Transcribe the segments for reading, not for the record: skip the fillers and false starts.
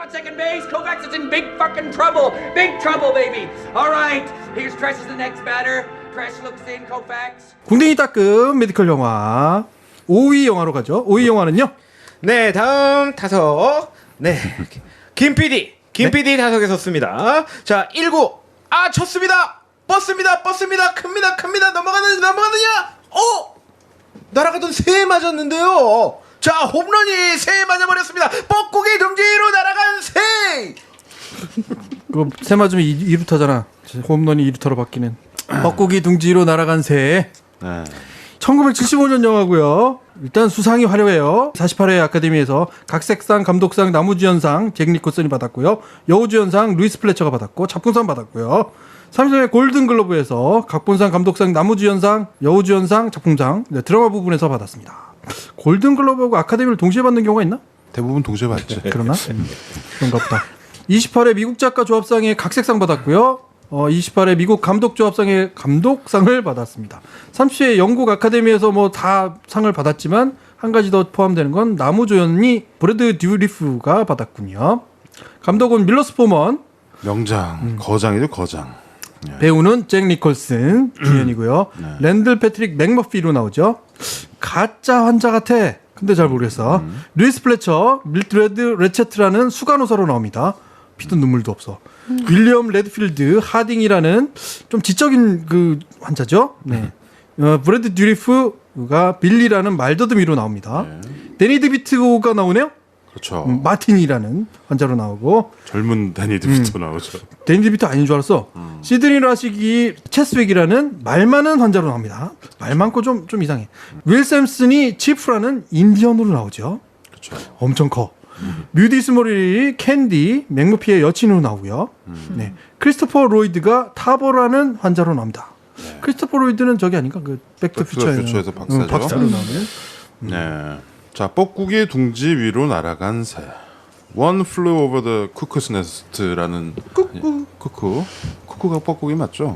on second base. Kovacs is in big fucking trouble. Big trouble, baby. All right. Here's Tresh as the next batter. Tresh looks in. Kovacs. 궁뎅이 따끔 메디컬 영화 5위 영화로 가죠. 5위 영화는요. 네, 다음 타석. 네. 김 PD. 김 PD 타석에 섰습니다. 자, 1구. 아, 쳤습니다. 뻗습니다. 큽니다. 넘어가느냐? 날아가던 새에 맞았는데요. 자, 홈런이 새에 맞아버렸습니다. 뻐꾸기 둥지로 날아간 새. 그거 새 맞으면 2루타잖아. 홈런이 2루타로 바뀌는. 뻐꾸기 둥지로 날아간 새. 네. 1975년 영화고요. 일단 수상이 화려해요. 48회 아카데미에서 각색상, 감독상, 나무주연상 잭 니콜슨이 받았고요. 여우주연상 루이스 플래처가 받았고 작품상 받았고요. 33회 골든글러브에서 각본상, 감독상, 나무주연상, 여우주연상, 작품상, 네, 드라마 부분에서 받았습니다. 골든글러브하고 아카데미를 동시에 받는 경우가 있나? 대부분 동시에 받지. 그러나? 그런가 보다. 28회 미국 작가 조합상의 각색상 받았고요. 28회 미국 감독 조합상의 감독상을 받았습니다. 30회 영국 아카데미에서 뭐 다 상을 받았지만 한 가지 더 포함되는 건 나무조연이 브래드 듀리프가 받았군요. 감독은 밀러스 포먼. 명장, 거장이죠, 거장. 배우는 잭 니콜슨 주연이고요. 랜들 패트릭 맥머피로 나오죠. 가짜 환자 같아. 근데 잘 모르겠어. 루이스 플래처, 밀드레드 레체트라는 수간호사로 나옵니다. 피도 눈물도 없어. 윌리엄 레드필드 하딩이라는 좀 지적인 그 환자죠. 네. 브래드 듀리프가 빌리라는 말더듬이로 나옵니다. 데니 드비트가 나오네요. 그렇죠. 마틴이라는 환자로 나오고 젊은 데니 드비트 나오죠. 데니 드비트 아닌 줄 알았어. 시드니 라식이 체스웩이라는 말 많은 환자로 나옵니다. 말 많고 좀 이상해. 윌 샘슨이 치프라는 인디언으로 나오죠. 그렇죠. 엄청 커. 뮤디 스모리 캔디 맥머피의 여친으로 나오고요. 네. 크리스토퍼 로이드가 타버라는 환자로 나옵니다. 네. 크리스토퍼 로이드는 저기 아닌가? 그 백투퓨처에서 박사죠. 박사로 나오는. 네. 자, 뻐꾸기 둥지 위로 날아간 새. One Flew Over the Cuckoo's Nest라는 쿠쿠가 뻐꾸기 맞죠?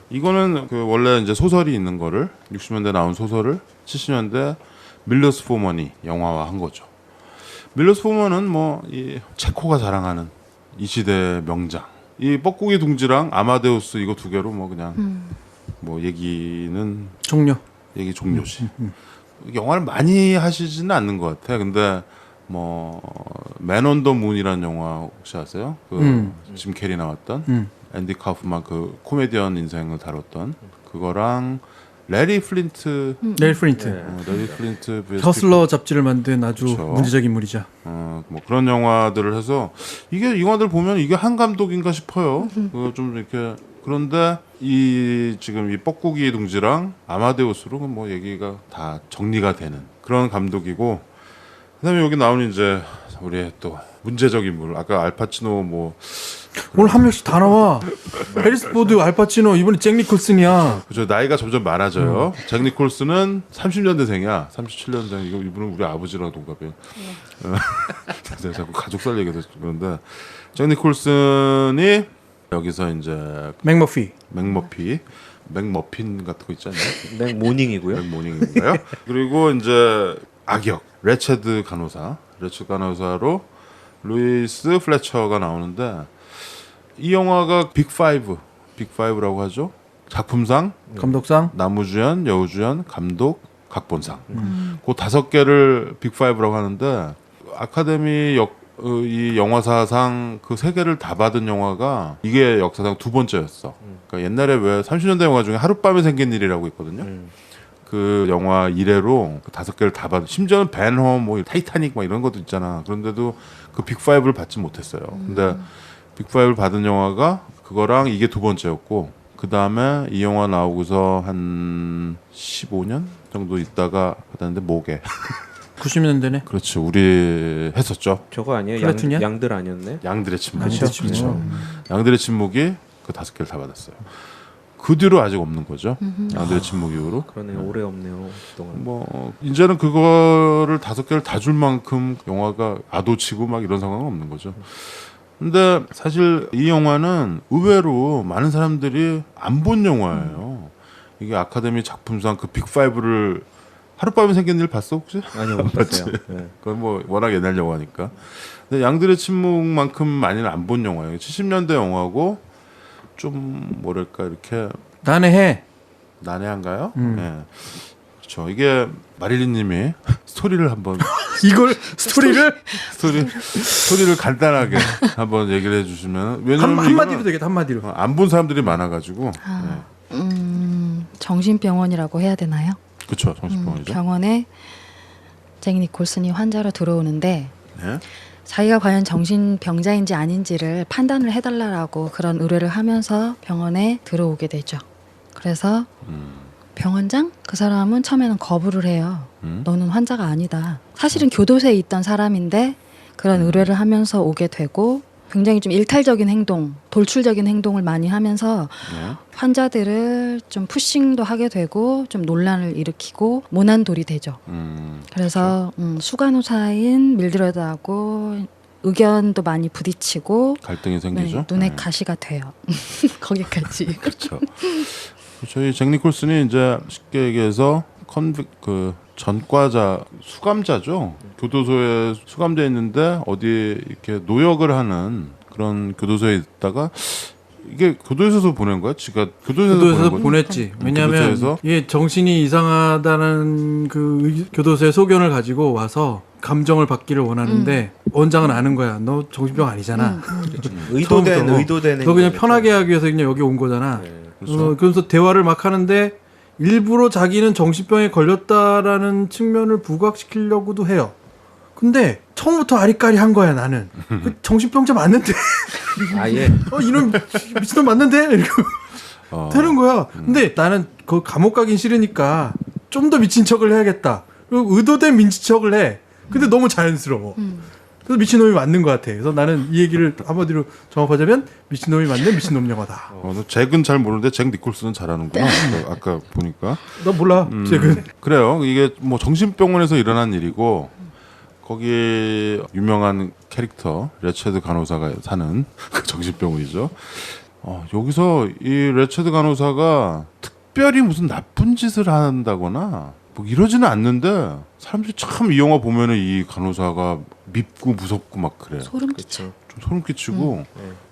이거는 그 원래 이제 소설이 있는 거를 60년대 나온 소설을 70년대 밀러스 포먼이 영화화한 거죠. 밀러스 포먼은 뭐 이 체코가 자랑하는 이 시대 명장. 이 뻐꾸기 둥지랑 아마데우스 이거 두 개로 뭐 그냥 뭐 얘기는 얘기 종료시. 영화를 많이 하시지는 않는 것 같아. 근데 뭐 맨 온 더 문이라는 영화 혹시 아세요? 그 짐 캐리 나왔던 앤디 카우프만 그 코미디언 인생을 다뤘던 그거랑 레리 플린트 레리 플린트. 레리 플린트 허슬러 잡지를 만든 아주 그쵸. 문제적인 인물이죠. 뭐 그런 영화들을 해서 이게 이 영화들 보면 이게 한 감독인가 싶어요. 좀 이렇게 그런데 이 지금 이 뻐꾸기 둥지랑 아마데우스로 뭐 얘기가 다 정리가 되는 그런 감독이고 그다음에 여기 나오는 이제 우리 또 문제적 인물 아까 알파치노 뭐 오늘 한 명씩 다 나와. 해리스 포드, 알파치노, 이번에 잭 니콜슨이야. 그죠 나이가 점점 많아져요. 잭 니콜슨은 30년대생이야. 37년생. 이분은 우리 아버지랑 동갑이에요. 내가 자꾸 가족살 얘기도 그런데 잭 니콜슨이 여기서 이제 맥머핀 같은 거 있지 않나요? 맥모닝이고요. 맥모닝인가요? 그리고 이제 악역 레체드 간호사로 루이스 플래처가 나오는데 이 영화가 빅5라고 하죠. 작품상, 감독상, 나무주연, 여우주연, 감독, 각본상. 그 5개를 빅5라고 하는데 아카데미 이 영화사상 그 3개를 다 받은 영화가 이게 역사상 2번째였어. 그러니까 옛날에 왜 30년대 영화 중에 하룻밤에 생긴 일이라고 있거든요. 그 영화 이래로 그 5개를 다 받은 심지어는 벤홈, 뭐 타이타닉 막 이런 것도 있잖아. 그런데도 그 빅5를 받지 못했어요. 근데 빅5를 받은 영화가 그거랑 이게 2번째였고 그 다음에 이 영화 나오고서 한 15년 정도 있다가 받았는데 뭐게 90년대네. 그렇지 우리 했었죠. 저거 아니에요? 플래툰이야? 양들 아니었네? 양들의 침묵. 그렇죠. 양들의 침묵이 그 5개를 다 받았어요. 그 뒤로 아직 없는 거죠. 양들의 침묵 이후로. 그러네 오래 없네요. 그동안. 뭐 이제는 그거를 5개를 다 줄 만큼 영화가 아도치고 막 이런 상황은 없는 거죠. 근데 사실 이 영화는 의외로 많은 사람들이 안 본 영화예요. 이게 아카데미 작품상 그 빅5를 하룻밤에 생긴 일 봤어 혹시? 아니요, 못 봤어요. 네. 그건 뭐 워낙 옛날 영화니까. 근데 양들의 침묵만큼 많이는 안 본 영화예요. 70년대 영화고 좀 뭐랄까 이렇게 난해해. 난해한가요? 네. 그렇죠. 이게 마릴린님이 스토리를 한번 이걸 스토리를 간단하게 한번 얘기를 해주시면 왜냐면 한마디로 되겠다. 한마디로. 안 본 사람들이 많아가지고. 정신병원이라고 해야 되나요? 그렇죠. 정신병원이죠. 병원에 잭 니콜슨이 환자로 들어오는데 네. 자기가 과연 정신병자인지 아닌지를 판단을 해달라고 그런 의뢰를 하면서 병원에 들어오게 되죠. 그래서 병원장? 그 사람은 처음에는 거부를 해요. 너는 환자가 아니다. 사실은 교도소에 있던 사람인데 그런 의뢰를 하면서 오게 되고 굉장히 좀 일탈적인 행동, 돌출적인 행동을 많이 하면서 네. 환자들을 좀 푸싱도 하게 되고 좀 논란을 일으키고 모난돌이 되죠. 그래서 수간호사인 밀드레드하고 의견도 많이 부딪히고 갈등이 생기죠. 눈에 네. 가시가 돼요. 거기까지. 그렇죠. 저희 잭 니콜슨이 이제 쉽게 얘기해서 그 전과자 수감자죠. 교도소에 수감돼 있는데 어디 이렇게 노역을 하는 그런 교도소에 있다가 이게 교도소에서 보낸 거야? 지가 교도소에서 보낸 거야? 보냈지. 왜냐하면 교도소에서? 이게 정신이 이상하다는 그 교도소의 소견을 가지고 와서 감정을 받기를 원하는데 원장은 아는 거야. 너 정신병 아니잖아. 의도된 너 그냥 행동이죠. 편하게 하기 위해서 그냥 여기 온 거잖아. 네. 그렇죠. 그래서 대화를 막 하는데 일부러 자기는 정신병에 걸렸다라는 측면을 부각시키려고도 해요. 근데 처음부터 아리까리한 거야 나는. 그 정신병자 맞는데. 아예 이놈 미친놈 맞는데 이러고 되는 거야. 근데 나는 그 감옥 가긴 싫으니까 좀 더 미친 척을 해야겠다. 그리고 의도된 미친 척을 해. 근데 너무 자연스러워. 그래서 미친놈이 맞는 것 같아. 그래서 나는 이 얘기를 한마디로 정합하자면 미친놈이 맞는 미친놈 영화다. 너 잭은 잘 모르는데 잭 니콜슨은 잘하는구나. 아까 보니까. 너 몰라. 잭은. 그래요. 이게 뭐 정신병원에서 일어난 일이고 거기 유명한 캐릭터 레체드 간호사가 사는 그 정신병원이죠. 여기서 이 레체드 간호사가 특별히 무슨 나쁜 짓을 한다거나 뭐 이러지는 않는데 사람들이 참 이 영화 보면은 이 간호사가 밉고 무섭고 막 그래요. 소름 끼쳐. 좀 소름 끼치고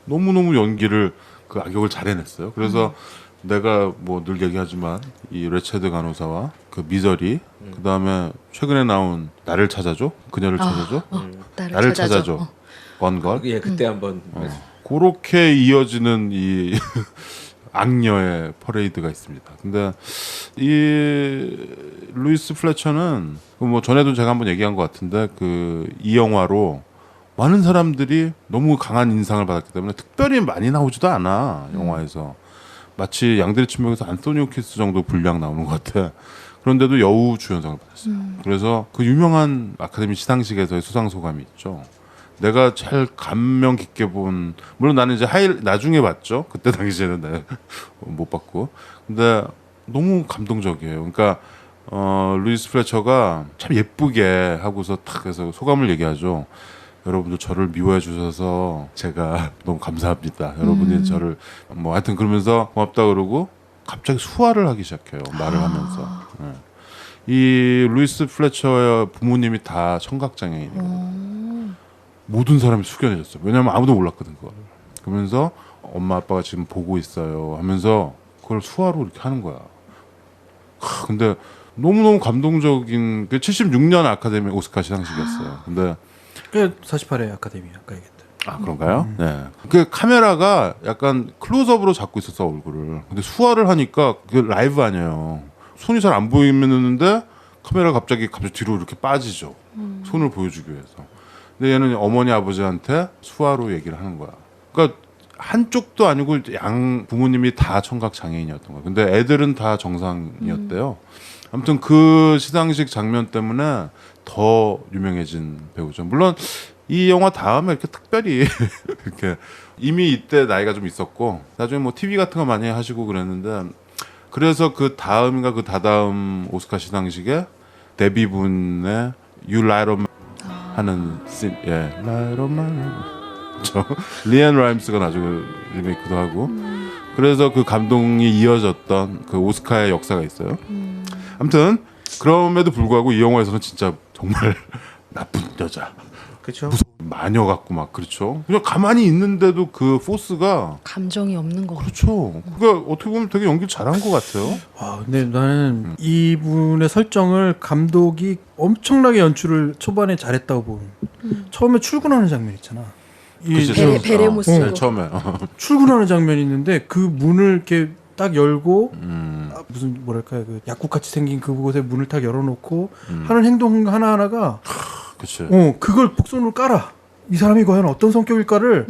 너무너무 연기를 그 악역을 잘 해냈어요. 그래서 내가 뭐 늘 얘기하지만 이 레체드 간호사와 그 미저리 그다음에 최근에 나온 나를 찾아줘 그녀를 찾아줘 나를 찾아줘 원걸 예, 그때 한번 그렇게 이어지는 이 악녀의 퍼레이드가 있습니다. 근데 이 루이스 플래처는 뭐 전에도 제가 한번 얘기한 것 같은데 그 이 영화로 많은 사람들이 너무 강한 인상을 받았기 때문에 특별히 많이 나오지도 않아 영화에서. 마치 양들의 침묵에서 안토니 호키스 정도 분량 나오는 것 같아. 그런데도 여우 주연상을 받았어요. 그래서 그 유명한 아카데미 시상식에서의 수상 소감이 있죠. 내가 제일 감명 깊게 본 물론 나는 이제 나중에 봤죠. 그때 당시에는 내가 못 봤고. 근데 너무 감동적이에요. 그러니까 루이스 플래처가 참 예쁘게 하고서 탁 해서 소감을 얘기하죠. 여러분들 저를 미워해 주셔서 제가 너무 감사합니다. 여러분이 저를 뭐 하여튼 그러면서 고맙다 그러고 갑자기 수화를 하기 시작해요. 말을 하면서. 네. 이 루이스 플래처의 부모님이 다 청각장애인이거든요. 모든 사람이 숙연해졌어요. 왜냐하면 아무도 몰랐거든 그걸. 그러면서 엄마 아빠가 지금 보고 있어요 하면서 그걸 수화로 이렇게 하는 거야. 근데 너무너무 감동적인 그 76년 아카데미 오스카 시상식이었어요. 근데 48회 아카데미 아까 얘기했다. 아 그런가요? 네. 그 카메라가 약간 클로즈업으로 잡고 있었어 얼굴을. 근데 수화를 하니까 그게 라이브 아니에요. 손이 잘 안 보이는데 카메라가 갑자기 뒤로 이렇게 빠지죠. 손을 보여주기 위해서. 근데 얘는 어머니 아버지한테 수화로 얘기를 하는 거야. 그러니까 한쪽도 아니고 양 부모님이 다 청각 장애인이었던 거야. 근데 애들은 다 정상이었대요. 아무튼 그 시상식 장면 때문에 더 유명해진 배우죠. 물론 이 영화 다음에 이렇게 특별히 이렇게 이미 이때 나이가 좀 있었고 나중에 뭐 TV 같은 거 많이 하시고 그랬는데 그래서 그 다음인가 그 다다음 오스카 시상식에 데뷔 분의 You Light on My 하는 씬, 예, Light on My 저 리앤 라임스가 나중에 리메이크도 하고 그래서 그 감동이 이어졌던 그 오스카의 역사가 있어요. 아무튼 그럼에도 불구하고 이 영화에서는 진짜 정말 나쁜 여자, 그렇죠. 마녀 같고 막 그렇죠. 그냥 가만히 있는데도 그 포스가 감정이 없는 거. 그렇죠. 그러니까 어떻게 보면 되게 연기 잘한 것 같아요. 와, 근데 나는 이분의 설정을 감독이 엄청나게 연출을 초반에 잘했다고 보는. 처음에 출근하는 장면 있잖아. 그치, 베레모 쓰고. 네, 처음에 출근하는 장면이 있는데 그 문을 이렇게 딱 열고 무슨 뭐랄까요 그 약국같이 생긴 그곳에 문을 딱 열어놓고 하는 행동 하나하나가 그치. 그걸 복선으로 깔아. 이 사람이 과연 어떤 성격일까를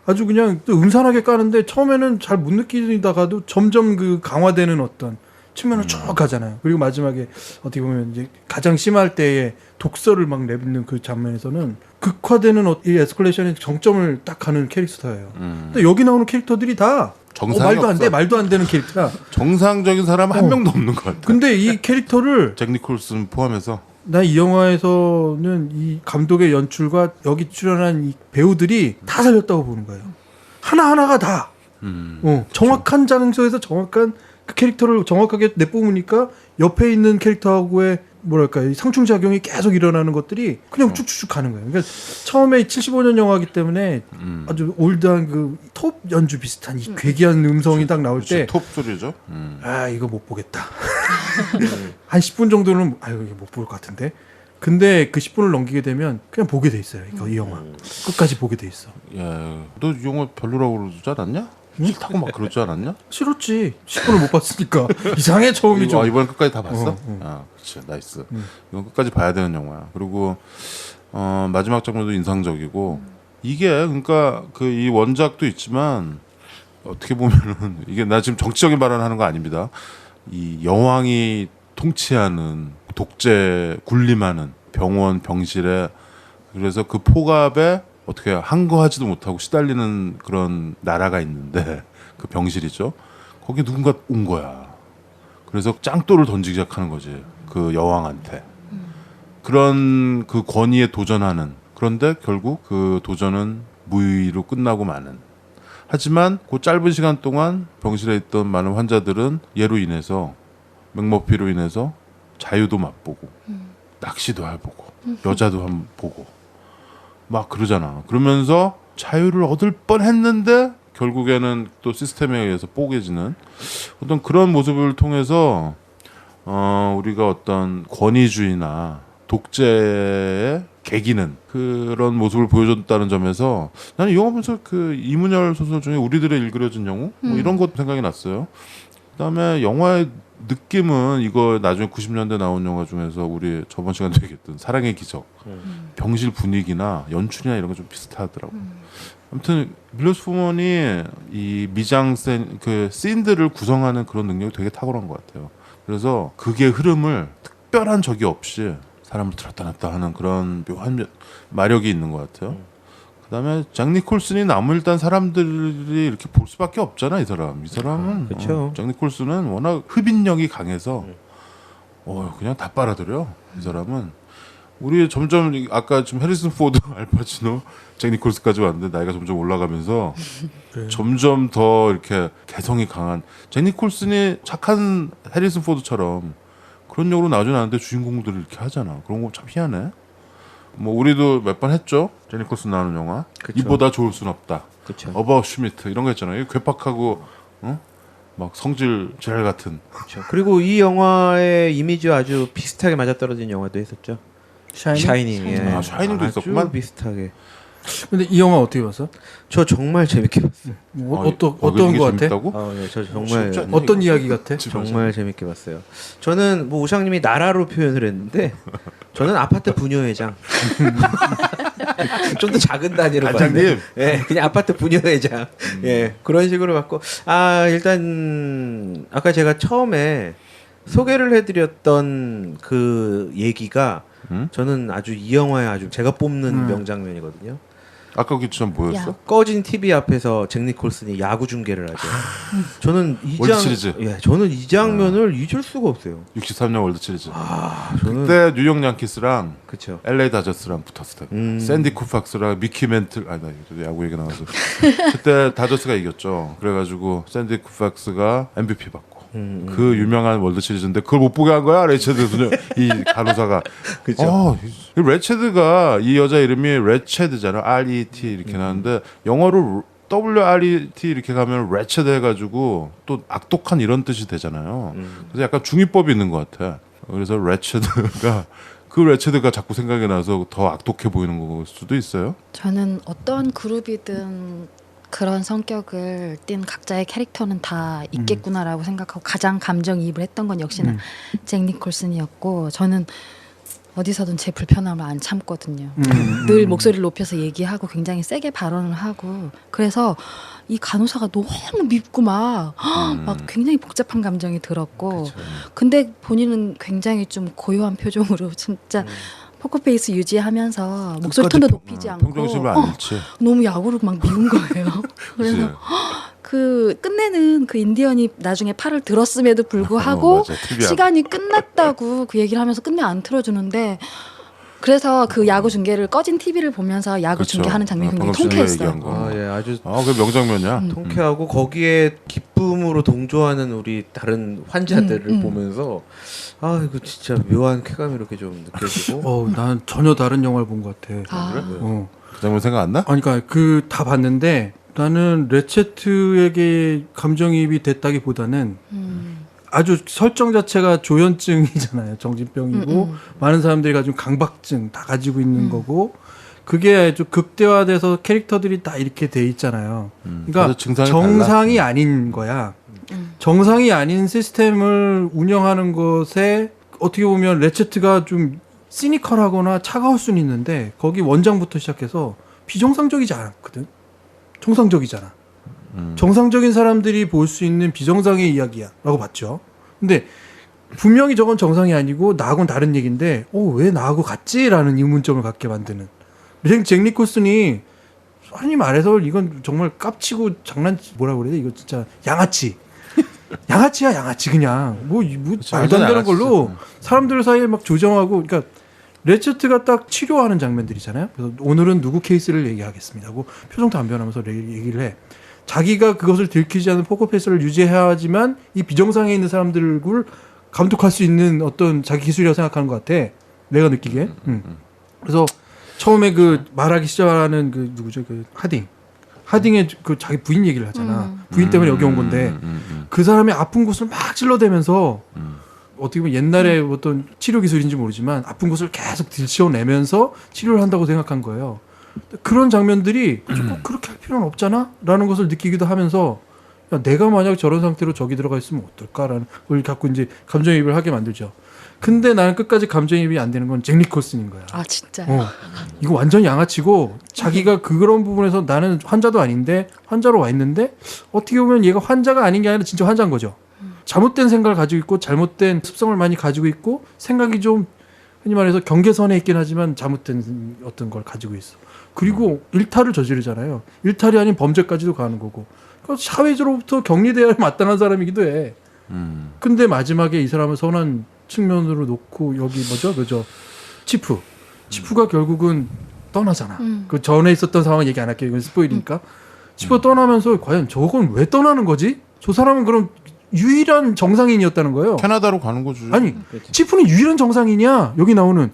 아주 그냥 또 음산하게 까는데 처음에는 잘 못 느끼다가도 점점 그 강화되는 어떤 측면을 쭉 가잖아요. 그리고 마지막에 어떻게 보면 이제 가장 심할 때에 독서를 막 내뱉는 그 장면에서는 극화되는 이 에스컬레이션의 정점을 딱 가는 캐릭터예요. 근데 여기 나오는 캐릭터들이 다 정상이 말도 안 돼, 없어. 말도 안 되는 캐릭터야. 정상적인 사람 한 명도 없는 것 같아. 근데 이 캐릭터를 잭 니콜슨 포함해서 나 이 영화에서는 이 감독의 연출과 여기 출연한 이 배우들이 다 살렸다고 보는 거예요. 하나하나가 다. 정확한 장소에서 정확한 그 캐릭터를 정확하게 내뿜으니까 옆에 있는 캐릭터하고의 뭐랄까 이 상충작용이 계속 일어나는 것들이 그냥 쭉쭉쭉 가는 거예요. 그러니까 처음에 75년 영화이기 때문에 아주 올드한 그 톱 연주 비슷한 이 괴기한 음성이 딱 나올 때 톱 소리죠. 아 이거 못 보겠다. 한 10분 정도는 아유 이거 못 볼 것 같은데. 근데 그 10분을 넘기게 되면 그냥 보게 돼 있어요. 이거 이 영화 끝까지 보게 돼 있어. 야, 너 이 영화 별로라고 그러지 않았냐? 싫다고 막 그러지 않았냐? 싫었지. 10분을 못 봤으니까 이상해 처음이 좀. 이번 끝까지 다 봤어? 어. 아, 그렇지, 나이스. 이건 끝까지 봐야 되는 영화야. 그리고 마지막 장면도 인상적이고 이게 그러니까 그 이 원작도 있지만 어떻게 보면은 이게 나 지금 정치적인 발언하는 거 아닙니다. 이 여왕이 통치하는 독재 군림하는 병원 병실에 그래서 그 폭압에 어떻게 항거하지도 못하고 시달리는 그런 나라가 있는데 그 병실이죠. 거기 누군가 온 거야. 그래서 짱돌을 던지기 시작하는 거지. 그 여왕한테. 그런 그 권위에 도전하는. 그런데 결국 그 도전은 무의로 끝나고 마는. 하지만 그 짧은 시간 동안 병실에 있던 많은 환자들은 얘로 인해서 맥머피로 인해서 자유도 맛보고 낚시도 해보고 여자도 한번 보고 막 그러잖아. 그러면서 자유를 얻을 뻔했는데 결국에는 또 시스템에 의해서 뽀개지는 어떤 그런 모습을 통해서 우리가 어떤 권위주의나 독재의 개기는 그런 모습을 보여줬다는 점에서 나는 이 영화 보면서 그 이문열 소설 중에 우리들의 일그려진 영웅 뭐 이런 것 생각이 났어요. 그다음에 영화의 느낌은 이거 나중에 90년대 나온 영화 중에서 우리 저번 시간에 얘기했던 사랑의 기적 병실 분위기나 연출이나 이런 거 좀 비슷하더라고. 아무튼 밀로스 포먼이 이 미장센 그 씬들을 구성하는 그런 능력이 되게 탁월한 것 같아요. 그래서 극의 흐름을 특별한 적이 없이 사람을 들었다 놨다 하는 그런 묘한 마력이 있는 것 같아요. 그다음에 잭 니콜슨이 나무일단 사람들이 이렇게 볼 수밖에 없잖아. 이 사람은 그쵸. 잭 니콜슨은 워낙 흡인력이 강해서 그냥 다 빨아들여. 이 사람은 우리 점점 아까 좀 해리슨 포드, 알파치노, 잭 니콜슨까지 왔는데 나이가 점점 올라가면서 점점 더 이렇게 개성이 강한 잭 니콜슨이 착한 해리슨 포드처럼 그런 역으로 나오진 않는데 주인공들을 이렇게 하잖아. 그런 거 참 희한해. 뭐 우리도 몇 번 했죠. 잭 니콜슨 나오는 영화. 그쵸. 이보다 좋을 순 없다. 그렇죠. 어바웃 슈미트 이런 거 있잖아요. 괴팍하고 막 성질 지랄 같은. 그렇죠. 그리고 이 영화의 이미지와 아주 비슷하게 맞아떨어진 영화도 했었죠. 샤이닝. 예. 아, 샤이닝도 아주 있었구만. 비슷하게. 근데 이 영화 어떻게 봤어? 저 정말 재밌게 봤어요. 어떤 이게 거 같아? 재밌다고? 네, 저 정말 쉽지 않네. 어떤 이야기 같아? 정말 재밌게 봤어요. 저는 뭐 오상님이 나라로 표현을 했는데 저는 아파트 부녀회장. 좀 더 작은 단위로 단장님. 봤는데, 예, 그냥 아파트 부녀회장. 예, 그런 식으로 봤고, 일단 아까 제가 처음에 소개를 해드렸던 그 얘기가 저는 아주 이 영화의 아주 제가 뽑는 명장면이거든요. 아까 그게 참 뭐였어? 야. 꺼진 TV 앞에서 잭 니콜슨이 야구 중계를 하죠. 저는 월드 시리즈. 저는 이 장면을 잊을 수가 없어요. 63년 월드 시리즈. 저는 그때 뉴욕 양키스랑 그렇죠. LA 다저스랑 붙었을 때 샌디 쿠팍스랑 미키 멘틀 나 야구 얘기 나와서 그때 다저스가 이겼죠. 그래가지고 샌디 쿠팍스가 MVP 받고 그 유명한 월드 시리즈인데 그걸 못 보게 한 거야 레체드 이 간호사가. 그죠. 이 레체드가 이 여자 이름이 레체드잖아. R-E-T 이렇게 나는데 영어로 W-R-E-T 이렇게 가면 레체드 해가지고 또 악독한 이런 뜻이 되잖아요. 그래서 약간 중의법이 있는 것 같아. 그래서 레체드가 그 레체드가 자꾸 생각이 나서 더 악독해 보이는 걸 수도 있어요. 저는 어떤 그룹이든 그런 성격을 띈 각자의 캐릭터는 다 있겠구나라고 생각하고 가장 감정이입을 했던 건 역시나 잭 니콜슨이었고 저는 어디서든 제 불편함을 안 참거든요. 늘 목소리를 높여서 얘기하고 굉장히 세게 발언을 하고 그래서 이 간호사가 너무 밉고 막 굉장히 복잡한 감정이 들었고 근데 본인은 굉장히 좀 고요한 표정으로 진짜 포커페이스 유지하면서 목소리 톤도 높이지 않고 평정심을 안 잃지. 너무 야구로 막 미운 거예요. 그래서 그치? 그 끝내는 그 인디언이 나중에 팔을 들었음에도 불구하고 맞아. TV야. 시간이 끝났다고 그 얘기를 하면서 끝내 안 틀어주는데 그래서 그 야구 중계를 꺼진 TV를 보면서 야구 그쵸. 중계하는 장면이 굉장히 방금 통쾌했어요. 얘기한 거. 예, 아주 그 명장면이야. 통쾌하고 거기에 기쁨으로 동조하는 우리 다른 환자들을 보면서 아 이거 진짜 묘한 쾌감이 이렇게 좀 느껴지고. 난 전혀 다른 영화를 본 것 같아. 어. 그 장면 생각 안 나? 아니, 그러니까 그 다 봤는데 나는 레체트에게 감정이입이 됐다기보다는 아주 설정 자체가 조현증이잖아요. 정신병이고 많은 사람들이 가지고 강박증 다 가지고 있는 거고 그게 아주 극대화돼서 캐릭터들이 다 이렇게 돼 있잖아요. 그러니까 다들 증상이 정상이 아닌 거야. 정상이 아닌 시스템을 운영하는 것에 어떻게 보면 레체트가 좀 시니컬하거나 차가울 수는 있는데 거기 원장부터 시작해서 비정상적이지 않거든. 정상적이잖아. 정상적인 사람들이 볼 수 있는 비정상의 이야기야 라고 봤죠. 근데 분명히 저건 정상이 아니고 나하고는 다른 얘기인데 왜 나하고 같지? 라는 의문점을 갖게 만드는 잭 니콜슨이 솔직히 말해서 이건 정말 깝치고 뭐라 그래야 돼? 이거 진짜 양아치 양아치야 양아치 그냥 뭐 말도 안 되는 걸로 사람들 사이에 막 조정하고 그러니까 레체트가 딱 치료하는 장면들이잖아요. 그래서 오늘은 누구 케이스를 얘기하겠습니다 하고 표정도 안 변하면서 얘기를 해. 자기가 그것을 들키지 않은 포커페이스를 유지해야 하지만 이 비정상에 있는 사람들을 감독할 수 있는 어떤 자기 기술이라고 생각하는 것 같아. 내가 느끼기에. 그래서 처음에 그 말하기 시작하는 그 누구죠? 그 하딩의 그 자기 부인 얘기를 하잖아. 부인 때문에 여기 온 건데 그 사람의 아픈 곳을 막 찔러대면서 어떻게 보면 옛날에 어떤 치료 기술인지 모르지만 아픈 곳을 계속 들춰내면서 치료를 한다고 생각한 거예요. 그런 장면들이 꼭 그렇게 할 필요는 없잖아? 라는 것을 느끼기도 하면서 야, 내가 만약 저런 상태로 저기 들어가 있으면 어떨까라는 걸 갖고 이제 감정이입을 하게 만들죠. 근데 나는 끝까지 감정이입이 안 되는 건 잭 니콜슨인 거야. 아 진짜. 이거 완전 양아치고 자기가 그런 부분에서 나는 환자도 아닌데 환자로 와 있는데 어떻게 보면 얘가 환자가 아닌 게 아니라 진짜 환자인 거죠. 잘못된 생각을 가지고 있고 잘못된 습성을 많이 가지고 있고 생각이 좀 흔히 말해서 경계선에 있긴 하지만 잘못된 어떤 걸 가지고 있어. 그리고 일탈을 저지르잖아요. 일탈이 아닌 범죄까지도 가는 거고. 그러니까 사회적으로부터 격리돼야 마땅한 사람이기도 해. 근데 마지막에 이 사람을 선한 측면으로 놓고 여기 그죠? 치프가 결국은 떠나잖아. 그 전에 있었던 상황 얘기 안 할게요. 이건 스포일이니까. 치프가 떠나면서 과연 저건 왜 떠나는 거지? 저 사람은 그럼 유일한 정상인이었다는 거예요. 캐나다로 가는 거지. 아니, 치프는 유일한 정상인이야. 여기 나오는.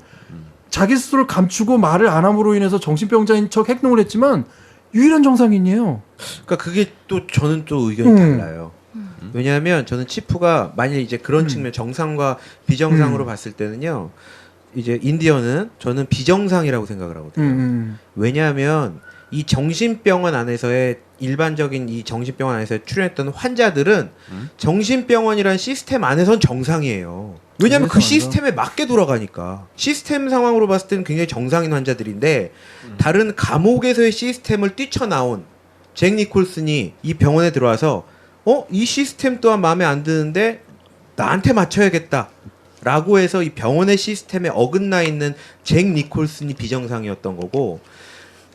자기 스스로를 감추고 말을 안 함으로 인해서 정신병자인 척 행동을 했지만 유일한 정상인이에요. 그러니까 그게 또 저는 또 의견이 달라요. 왜냐하면 저는 치프가 만약 이제 그런 측면 정상과 비정상으로 봤을 때는요. 이제 인디언은 저는 비정상이라고 생각을 하거든요. 왜냐하면 이 정신병원 안에서의 일반적인 이 정신병원 안에서 출연했던 환자들은 정신병원이라는 시스템 안에선 정상이에요. 왜냐하면 그 시스템에 맞게 돌아가니까. 시스템 상황으로 봤을 때는 굉장히 정상인 환자들인데 다른 감옥에서의 시스템을 뛰쳐나온 잭 니콜슨이 이 병원에 들어와서 이 시스템 또한 마음에 안 드는데 나한테 맞춰야겠다 라고 해서 이 병원의 시스템에 어긋나 있는 잭 니콜슨이 비정상이었던 거고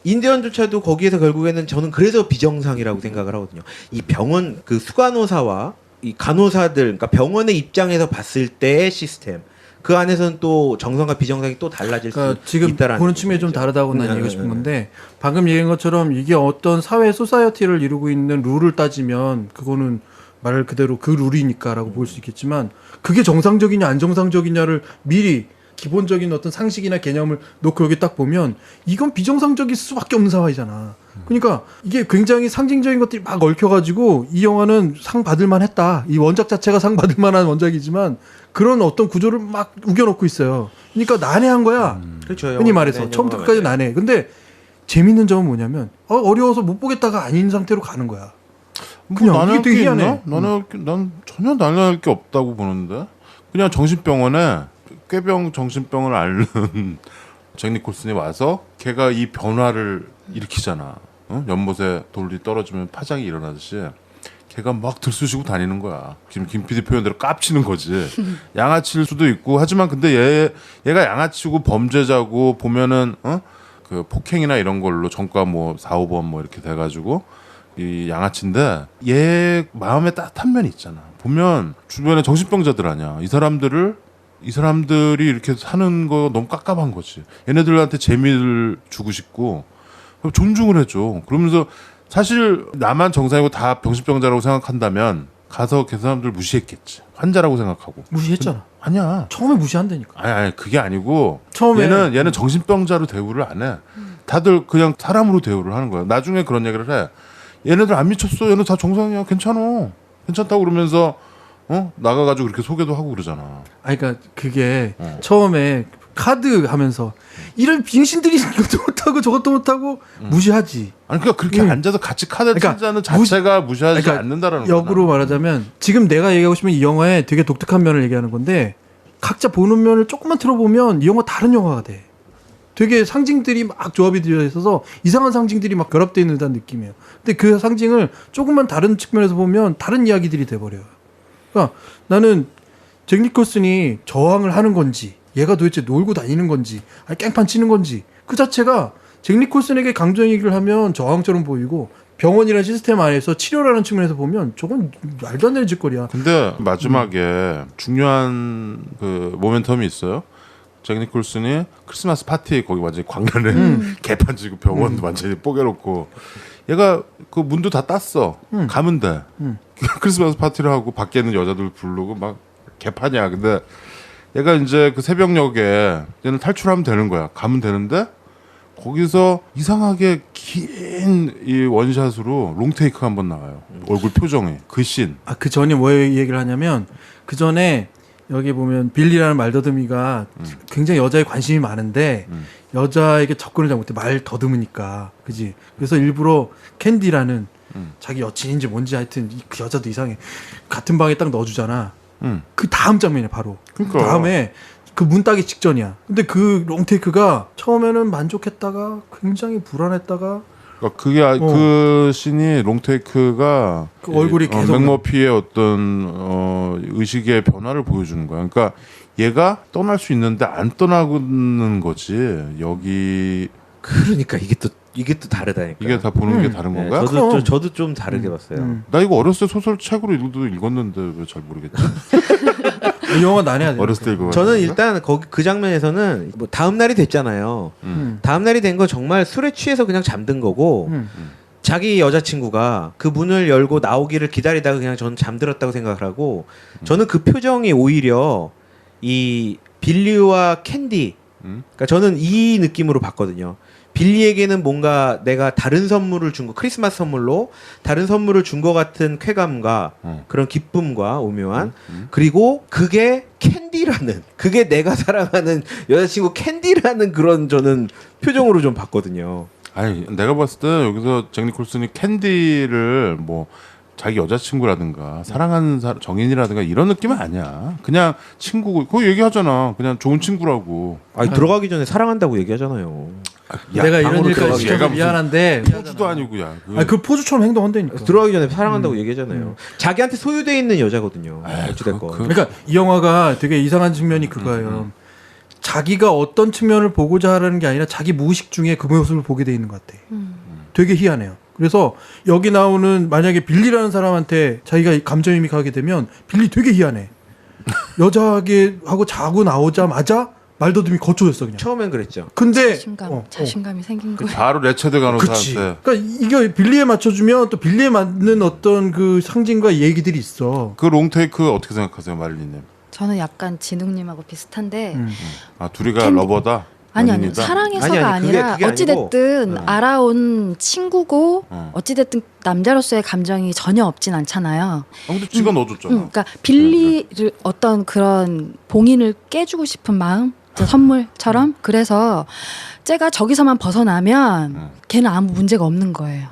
인디언조차도 거기에서 결국에는 저는 그래서 비정상이라고 생각을 하거든요. 이 병원 그 수간호사와 이 간호사들 그러니까 병원의 입장에서 봤을 때의 시스템 그 안에서는 또 정상과 비정상이 또 달라질 수 지금 있다라는 보는 측면이 좀 다르다고 난 얘기하고 싶은 건데 방금 얘기한 것처럼 이게 어떤 사회 소사이어티를 이루고 있는 룰을 따지면 그거는 말 그대로 그 룰이니까라고 볼 수 있겠지만 그게 정상적이냐 안 정상적이냐를 미리 기본적인 어떤 상식이나 개념을 놓고 여기 딱 보면 이건 비정상적일 수밖에 없는 상황이잖아. 그러니까 이게 굉장히 상징적인 것들이 막 얽혀가지고 이 영화는 상 받을 만했다. 이 원작 자체가 상 받을 만한 원작이지만 그런 어떤 구조를 막 우겨놓고 있어요. 그러니까 난해한 거야. 그렇죠. 흔히 말해서 영화 처음부터 끝까지 난해. 근데 재밌는 점은 뭐냐면 어려워서 못 보겠다가 아닌 상태로 가는 거야. 그냥 나는 이게 되게 희한해. 난 전혀 난해할 게 없다고 보는데 그냥 정신병원에 꾀병 정신병을 앓는 잭 니콜슨이 와서 걔가 이 변화를 일으키잖아. 어? 연못에 돌이 떨어지면 파장이 일어나듯이 걔가 막 들쑤시고 다니는 거야. 지금 김 PD 표현대로 깝치는 거지. 양아치일 수도 있고 하지만 근데 얘가 양아치고 범죄자고 보면은 그 폭행이나 이런 걸로 전과 뭐 4, 5번 뭐 이렇게 돼가지고 이 양아치인데 얘 마음에 따뜻한 면이 있잖아. 보면 주변에 정신병자들 아니야. 이 사람들이 이렇게 사는 거 너무 깝깝한 거지. 얘네들한테 재미를 주고 싶고 존중을 해줘. 그러면서 사실 나만 정상이고 다 병신병자라고 생각한다면 가서 그 사람들 무시했겠지. 환자라고 생각하고. 무시했잖아. 아니야. 처음에 무시한다니까. 아니 그게 아니고 처음에 얘는 정신병자로 대우를 안 해. 다들 그냥 사람으로 대우를 하는 거야. 나중에 그런 얘기를 해. 얘네들 안 미쳤어. 얘네 다 정상이야. 괜찮다고 그러면서 나가가지고 그렇게 소개도 하고 그러잖아. 그러니까 그게 처음에 카드 하면서 이런 빙신들이 이것도 못하고 저것도 못하고 무시하지. 아니 그러니까 그렇게 앉아서 같이 카드 그러니까 치자는 자체가 무시하지 그러니까 않는다라는 거야. 역으로 말하자면 지금 내가 얘기하고 싶은 이 영화의 되게 독특한 면을 얘기하는 건데 각자 보는 면을 조금만 틀어보면 이 영화 다른 영화가 돼. 되게 상징들이 막 조합이 되어 있어서 이상한 상징들이 막 결합되어 있는 듯한 느낌이에요. 근데 그 상징을 조금만 다른 측면에서 보면 다른 이야기들이 돼버려요. 그러니까 나는 잭 니콜슨이 저항을 하는 건지 얘가 도대체 놀고 다니는 건지 아니 깽판 치는 건지 그 자체가 잭 니콜슨에게 강조 얘기를 하면 저항처럼 보이고 병원이라는 시스템 안에서 치료라는 측면에서 보면 저건 말도 안 되는 짓거리야. 근데 마지막에 중요한 그 모멘텀이 있어요. 잭 니콜슨이 크리스마스 파티 거기 완전히 광란에 개판 치고 병원도 완전히 뽀개놓고 얘가 그 문도 다 땄어. 가면 돼. 크리스마스 파티를 하고 밖에 있는 여자들 부르고 막 개판이야. 근데 얘가 이제 그 새벽녘에 얘는 탈출하면 되는 거야. 가면 되는데 거기서 이상하게 긴 이 원샷으로 롱테이크가 한번 나와요. 얼굴 표정이 그 씬. 그 전에 뭐 얘기를 하냐면 그 전에 여기 보면 빌리라는 말더듬이가 굉장히 여자에 관심이 많은데 여자에게 접근을 잘 못해. 말 더듬으니까. 그지? 그래서 일부러 캔디라는 자기 여친인지 뭔지 하여튼 그 여자도 이상해. 같은 방에 딱 넣어주잖아. 그 다음 장면이야 바로. 그러니까. 그 다음에 그 문 따기 직전이야. 근데 그 롱테이크가 처음에는 만족했다가 굉장히 불안했다가 그러니까 그게 그 씬이 롱테이크가 그 얼굴이 계속 맥머피의 어떤 의식의 변화를 보여주는 거야. 그러니까 얘가 떠날 수 있는데 안 떠나는 거지. 여기 그러니까 이게 또 다르다니까. 이게 다 보는 게 다른 네, 건가? 저도 좀 다르게 봤어요. 나 이거 어렸을 때 소설책으로 읽었는데 왜 잘 모르겠지? 이 영화 난해야 돼. 어렸을 때 이거. 저는 일단 거기 그 장면에서는 뭐 다음 날이 됐잖아요. 다음 날이 된 거 정말 술에 취해서 그냥 잠든 거고 자기 여자친구가 그 문을 열고 나오기를 기다리다가 그냥 저는 잠들었다고 생각을 하고 저는 그 표정이 오히려 이 빌리와 캔디 그러니까 저는 이 느낌으로 봤거든요. 빌리에게는 뭔가 내가 다른 선물을 준 거, 크리스마스 선물로 다른 선물을 준 것 같은 쾌감과 그런 기쁨과 오묘한 그리고 그게 캔디라는 그게 내가 사랑하는 여자친구 캔디라는 그런 저는 표정으로 좀 봤거든요. 아니 내가 봤을 때 여기서 잭 니콜슨이 캔디를 뭐 자기 여자친구라든가 사랑하는 정인이라든가 이런 느낌은 아니야. 그냥 친구고 그거 얘기하잖아. 그냥 좋은 친구라고. 아니 들어가기 전에 사랑한다고 얘기하잖아요. 야, 내가 이런 방으로 일까지 들어가서 시켜서 얘가 무슨 미안한데 포주도 아니고 야. 그 포즈처럼 행동한다니까. 들어가기 전에 사랑한다고 얘기하잖아요. 자기한테 소유돼 있는 여자거든요. 어찌됐건. 그러니까 이 영화가 되게 이상한 측면이 그거예요. 자기가 어떤 측면을 보고자 하라는 게 아니라 자기 무의식 중에 그 모습을 보게 돼 있는 것 같아. 되게 희한해요. 그래서 여기 나오는 만약에 빌리라는 사람한테 자기가 감정이입이 가게 되면 빌리 되게 희한해. 여자하고 자고 나오자마자 말더듬이 거쳐졌어 그냥. 처음엔 그랬죠. 근데 자신감이 생긴 그 거예요. 바로 레체드 그치. 간호사한테 그러니까 이게 빌리에 맞춰주면 또 빌리에 맞는 어떤 그 상징과 얘기들이 있어. 그 롱테이크 어떻게 생각하세요, 마릴리님? 저는 약간 진웅님하고 비슷한데 아 둘이가 캔- 러버다? 아니 연인이다? 사랑해서가 아니, 그게 아니라 아니고, 어찌됐든 알아온 친구고 어. 어찌됐든 남자로서의 감정이 전혀 없진 않잖아요. 아, 근데 지가 넣어줬잖아. 그러니까 빌리를 어떤 그런 봉인을 깨주고 싶은 마음, 선물처럼. 그래서 쟤가 저기서만 벗어나면 걔는 아무 문제가 없는 거예요.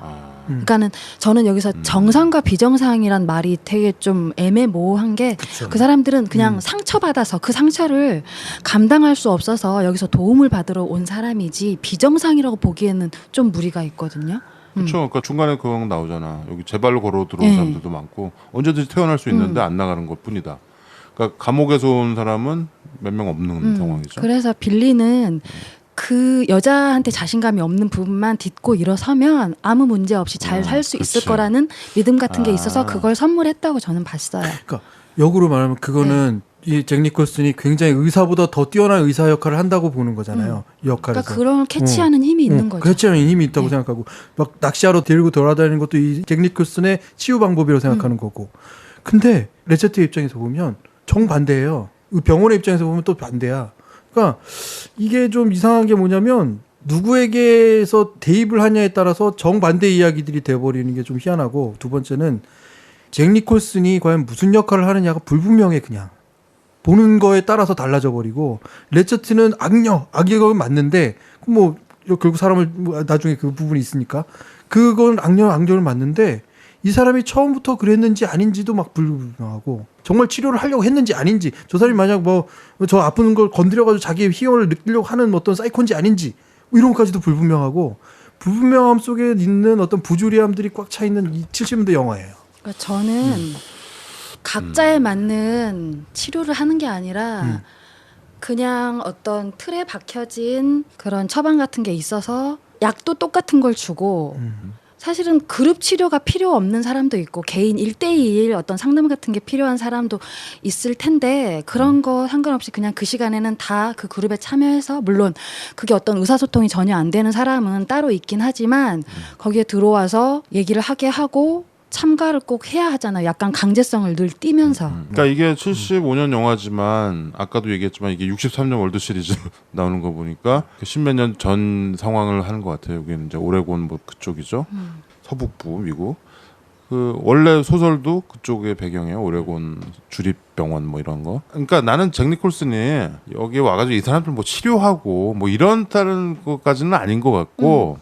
그러니까는 저는 여기서 정상과 비정상이란 말이 되게 좀 애매모호한 게 그 사람들은 그냥 상처받아서 그 상처를 감당할 수 없어서 여기서 도움을 받으러 온 사람이지 비정상이라고 보기에는 좀 무리가 있거든요. 그렇죠. 그러니까 중간에 그거 나오잖아. 여기 제 발로 걸어 들어온 네. 사람들도 많고 언제든지 태어날 수 있는데 안 나가는 것뿐이다. 그러니까 감옥에서 온 사람은 몇 명 없는 상황이죠. 그래서 빌리는 그 여자한테 자신감이 없는 부분만 딛고 일어서면 아무 문제 없이 잘 살 수 있을 그치. 거라는 믿음 같은 게 아. 있어서 그걸 선물했다고 저는 봤어요. 그러니까 역으로 말하면 그거는 이 잭 니콜슨이 굉장히 의사보다 더 뛰어난 의사 역할을 한다고 보는 거잖아요. 이 역할에서. 그러니까 그런 캐치하는 힘이 있는 거죠. 캐치하는 힘이 있다고 네. 생각하고 막 낚시하러 데리고 돌아다니는 것도 이 잭 니콜슨의 치유 방법이라고 생각하는 거고. 근데 레체트 입장에서 보면 정반대예요. 병원의 입장에서 보면 또 반대야. 그러니까 이게 좀 이상한 게 뭐냐면 누구에게서 대입을 하냐에 따라서 정반대 이야기들이 돼버리는 게 좀 희한하고, 두 번째는 잭 니콜슨이 과연 무슨 역할을 하느냐가 불분명해. 그냥 보는 거에 따라서 달라져 버리고, 레체트는 악역은 맞는데 뭐 결국 사람을 뭐 나중에 그 부분이 있으니까 그건 악역을 맞는데 이 사람이 처음부터 그랬는지 아닌지도 막 불분명하고, 정말 치료를 하려고 했는지 아닌지, 저 사람이 만약 뭐 저 아픈 걸 건드려가지고 자기의 희열을 느끼려고 하는 어떤 사이코인지 아닌지 뭐 이런 것까지도 불분명하고, 불분명함 속에 있는 어떤 부조리함들이 꽉 차 있는 이 70년대 영화예요. 그러니까 저는 각자에 맞는 치료를 하는 게 아니라 그냥 어떤 틀에 박혀진 그런 처방 같은 게 있어서 약도 똑같은 걸 주고, 사실은 그룹 치료가 필요 없는 사람도 있고 개인 1대1 어떤 상담 같은 게 필요한 사람도 있을 텐데, 그런 거 상관없이 그냥 그 시간에는 다 그 그룹에 참여해서, 물론 그게 어떤 의사소통이 전혀 안 되는 사람은 따로 있긴 하지만 거기에 들어와서 얘기를 하게 하고 참가를 꼭 해야 하잖아요. 약간 강제성을 늘 띠면서. 그러니까 이게 75년 영화지만 아까도 얘기했지만 이게 63년 월드 시리즈 나오는 거 보니까 십몇 년 전 상황을 하는 것 같아요. 여기는 이제 오레곤 뭐 그쪽이죠. 서북부 미국. 그 원래 소설도 그쪽의 배경이에요. 오레곤 주립병원 뭐 이런 거. 그러니까 나는 잭 니콜슨이 여기에 와가지고 이 사람들 뭐 치료하고 뭐 이런 다른 것까지는 아닌 것 같고.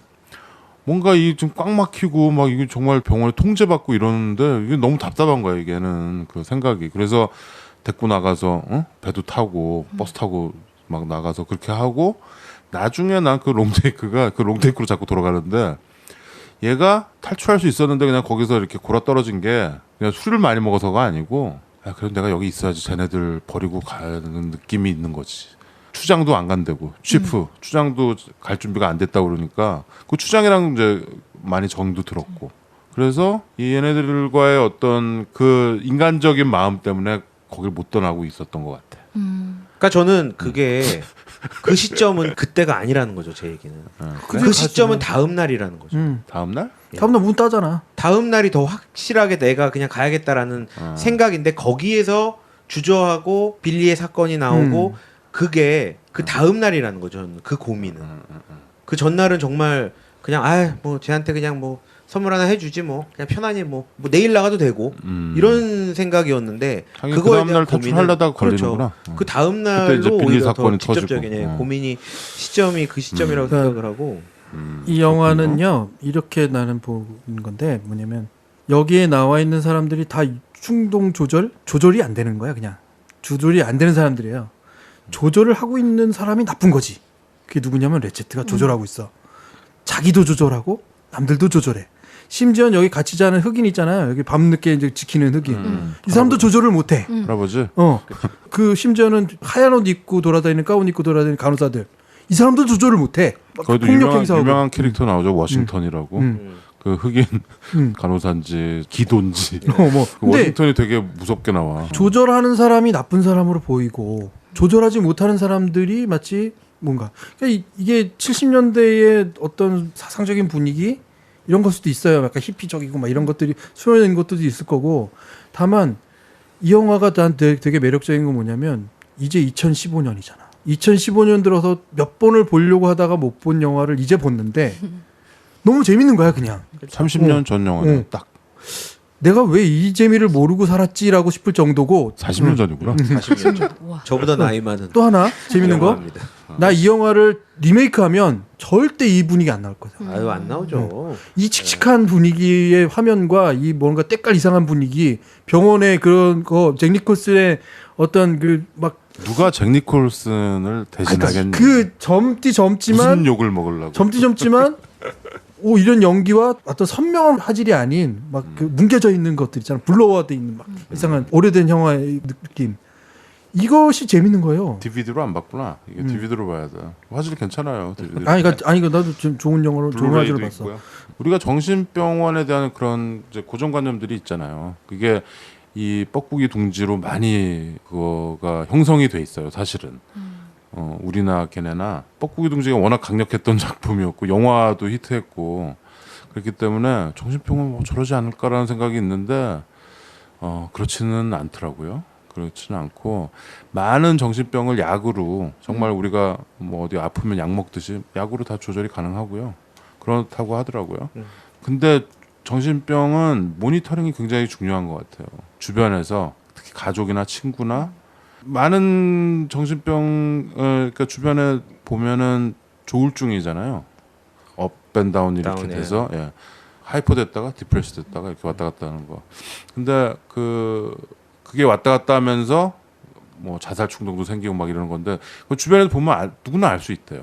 뭔가 이 좀 꽉 막히고 막 이게 정말 병원에 통제받고 이러는데 이게 너무 답답한 거야 이게는 그 생각이. 그래서 데리고 나가서 배도 타고 버스 타고 막 나가서 그렇게 하고, 나중에 난 그 롱테이크가 그 롱테이크로 자꾸 돌아가는데, 얘가 탈출할 수 있었는데 그냥 거기서 이렇게 골아 떨어진 게 그냥 술을 많이 먹어서가 아니고, 야 그래도 내가 여기 있어야지 쟤네들 버리고 가는 느낌이 있는 거지. 추장도 안 간대고, 치프 추장도 갈 준비가 안 됐다고 그러니까 그 추장이랑 이제 많이 정도 들었고, 그래서 이 얘네들과의 어떤 그 인간적인 마음 때문에 거길 못 떠나고 있었던 것 같아. 그러니까 저는 그게 그 시점은 그때가 아니라는 거죠, 제 얘기는. 그 시점은 다음 날이라는 거죠. 다음 날? 다음날 문 따잖아. 다음 날이 더 확실하게 내가 그냥 가야겠다라는 생각인데, 거기에서 주저하고 빌리의 사건이 나오고 그게 그 다음 날이라는 거죠. 저는 그 고민은. 그 전날은 정말 그냥 뭐 쟤한테 그냥 뭐 선물 하나 해주지 뭐 그냥 편안히 뭐 내일 나가도 되고 이런 생각이었는데, 하긴 그거에 그 다음 날 대한 탈출하려다가 그렇죠. 걸리는구나. 그 다음 그때 이제 날로 빌리 오히려 더 사건이 직접적인 터지고. 고민이 시점이 그 시점이라고 생각을 하고. 이 영화는요 이렇게 나는 보는 건데, 뭐냐면 여기에 나와 있는 사람들이 다 충동 조절이 안 되는 거야. 그냥 조절이 안 되는 사람들이에요. 조절을 하고 있는 사람이 나쁜 거지. 그게 누구냐면 레체트가 조절하고 있어. 자기도 조절하고 남들도 조절해. 심지어 여기 같이 자는 흑인 있잖아요. 여기 밤늦게 이제 지키는 흑인. 이 사람도 조절을 못해. 할아버지? 그 심지어는 하얀 옷 입고 돌아다니는, 가운 입고 돌아다니는 간호사들. 이 사람도 조절을 못해. 거기도 폭력 행사하고. 유명한 캐릭터 나오죠. 워싱턴이라고. 그 흑인 간호사인지 기도인지. 뭐. 그 근데 워싱턴이 되게 무섭게 나와. 조절하는 사람이 나쁜 사람으로 보이고, 조절하지 못하는 사람들이 마치 뭔가 그러니까 이게 70년대의 어떤 사상적인 분위기 이런 걸 수도 있어요. 약간 히피적이고 막 이런 것들이 수용된 것들도 있을 거고. 다만 이 영화가 난 되게 매력적인 건 뭐냐면 이제 2015년이잖아. 2015년 들어서 몇 번을 보려고 하다가 못 본 영화를 이제 봤는데 너무 재밌는 거야 그냥. 30년 전 영화는 딱 내가 왜 이 재미를 모르고 살았지라고 싶을 정도고. 40년 전이구나. 40년 전. 우와. 저보다 나이 많은 또 하나 재밌는 거. 영화입니다. 나 이 영화를 리메이크하면 절대 이 분위기 안 나올 거야. 아유 안 나오죠. 이 칙칙한 분위기의 화면과 이 뭔가 때깔 이상한 분위기, 병원의 그런 거, 잭 니콜슨의 어떤 그 막 누가 잭 니콜슨을 대신하겠니? 그 젊지만 무슨 욕을 먹으려고? 젊지만 오 이런 연기와 어떤 선명한 화질이 아닌 막 그 뭉개져 있는 것들 있잖아. 블러워돼 있는 막 이상한 오래된 영화의 느낌. 이것이 재밌는 거예요. DVD로 안 봤구나. 이게 DVD로 봐야 돼. 화질 괜찮아요. DVD. 아니 이거 나도 좀 좋은 영화로 좋은 화질로 블루레이도 봤어. 있고요. 우리가 정신병원에 대한 그런 이제 고정관념들이 있잖아요. 그게 이 뻐꾸기 둥지로 많이 그거가 형성이 돼 있어요. 사실은 우리나 걔네나 뻐꾸기 둥지가 워낙 강력했던 작품이었고 영화도 히트했고 그렇기 때문에 정신병원 뭐 저러지 않을까라는 생각이 있는데 그렇지는 않더라고요. 그렇지는 않고 많은 정신병을 약으로 정말 우리가 뭐 어디 아프면 약 먹듯이 약으로 다 조절이 가능하고요. 그렇다고 하더라고요. 근데 정신병은 모니터링이 굉장히 중요한 것 같아요. 주변에서 특히 가족이나 친구나 많은 정신병 그러니까 주변에 보면은 조울증이잖아요. 업앤다운 이렇게 다운이에요. 돼서 예. 하이퍼 됐다가 디프레스 됐다가 이렇게 왔다 갔다 하는 거. 근데 그게 왔다 갔다 하면서 뭐 자살 충동도 생기고 막 이러는 건데 그 주변에서 보면 누구나 알 수 있대요.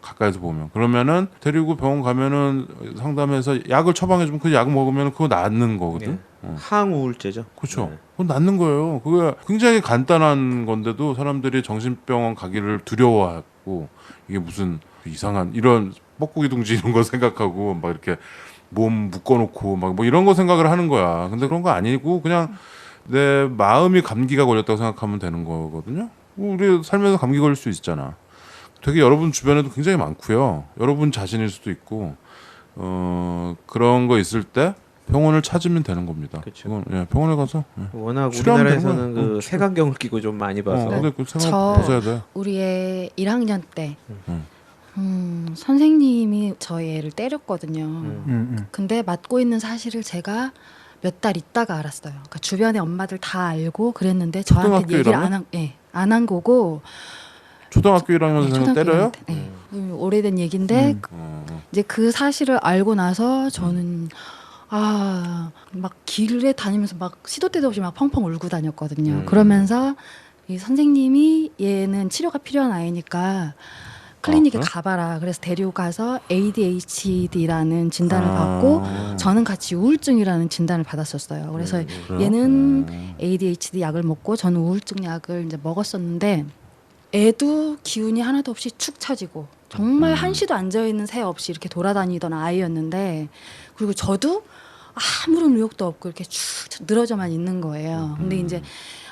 가까이서 보면 그러면은 데리고 병원 가면은 상담해서 약을 처방해주면 그 약 먹으면 그거 낫는 거거든. 항우울제죠. 그렇죠. 네. 그건 낫는 거예요. 그게 굉장히 간단한 건데도 사람들이 정신병원 가기를 두려워하고 이게 무슨 이상한 이런 뻐꾸기 둥지 이런 거 생각하고 막 이렇게 몸 묶어놓고 막 뭐 이런 거 생각을 하는 거야. 근데 그런 거 아니고 그냥 내 마음이 감기가 걸렸다고 생각하면 되는 거거든요. 우리 살면서 감기 걸릴 수 있잖아. 되게 여러분 주변에도 굉장히 많고요. 여러분 자신일 수도 있고 그런 거 있을 때 병원을 찾으면 되는 겁니다. 그쵸. 그건 예, 병원에 가서 예. 워낙 치료하면 우리나라에서는 되고요. 그 색안경을 끼고 좀 많이 봐서 근데 그 생각 저- 벗어야 돼. 우리 애 1학년 때 음. 선생님이 저희 애를 때렸거든요. 음. 근데 맞고 있는 사실을 제가 몇 달 있다가 알았어요. 그러니까 주변에 엄마들 다 알고 그랬는데 저한테 초등학교 얘기를 1학년? 안 한 거고. 초등학교 1학년 생을 초등학교 때려요? 1학년 때, 오래된 얘기인데 이제 그 사실을 알고 나서 저는 막 길에 다니면서 막 시도 때도 없이 막 펑펑 울고 다녔거든요. 그러면서 이 선생님이 얘는 치료가 필요한 아이니까 클리닉에 그래? 가봐라. 그래서 데리고 가서 ADHD라는 진단을 받고 저는 같이 우울증이라는 진단을 받았었어요. 그래서 얘는 ADHD 약을 먹고 저는 우울증 약을 이제 먹었었는데 애도 기운이 하나도 없이 축 처지고 정말 한시도 앉아있는 새 없이 이렇게 돌아다니던 아이였는데 그리고 저도 아무런 의욕도 없고 이렇게 축 늘어져만 있는 거예요. 근데 이제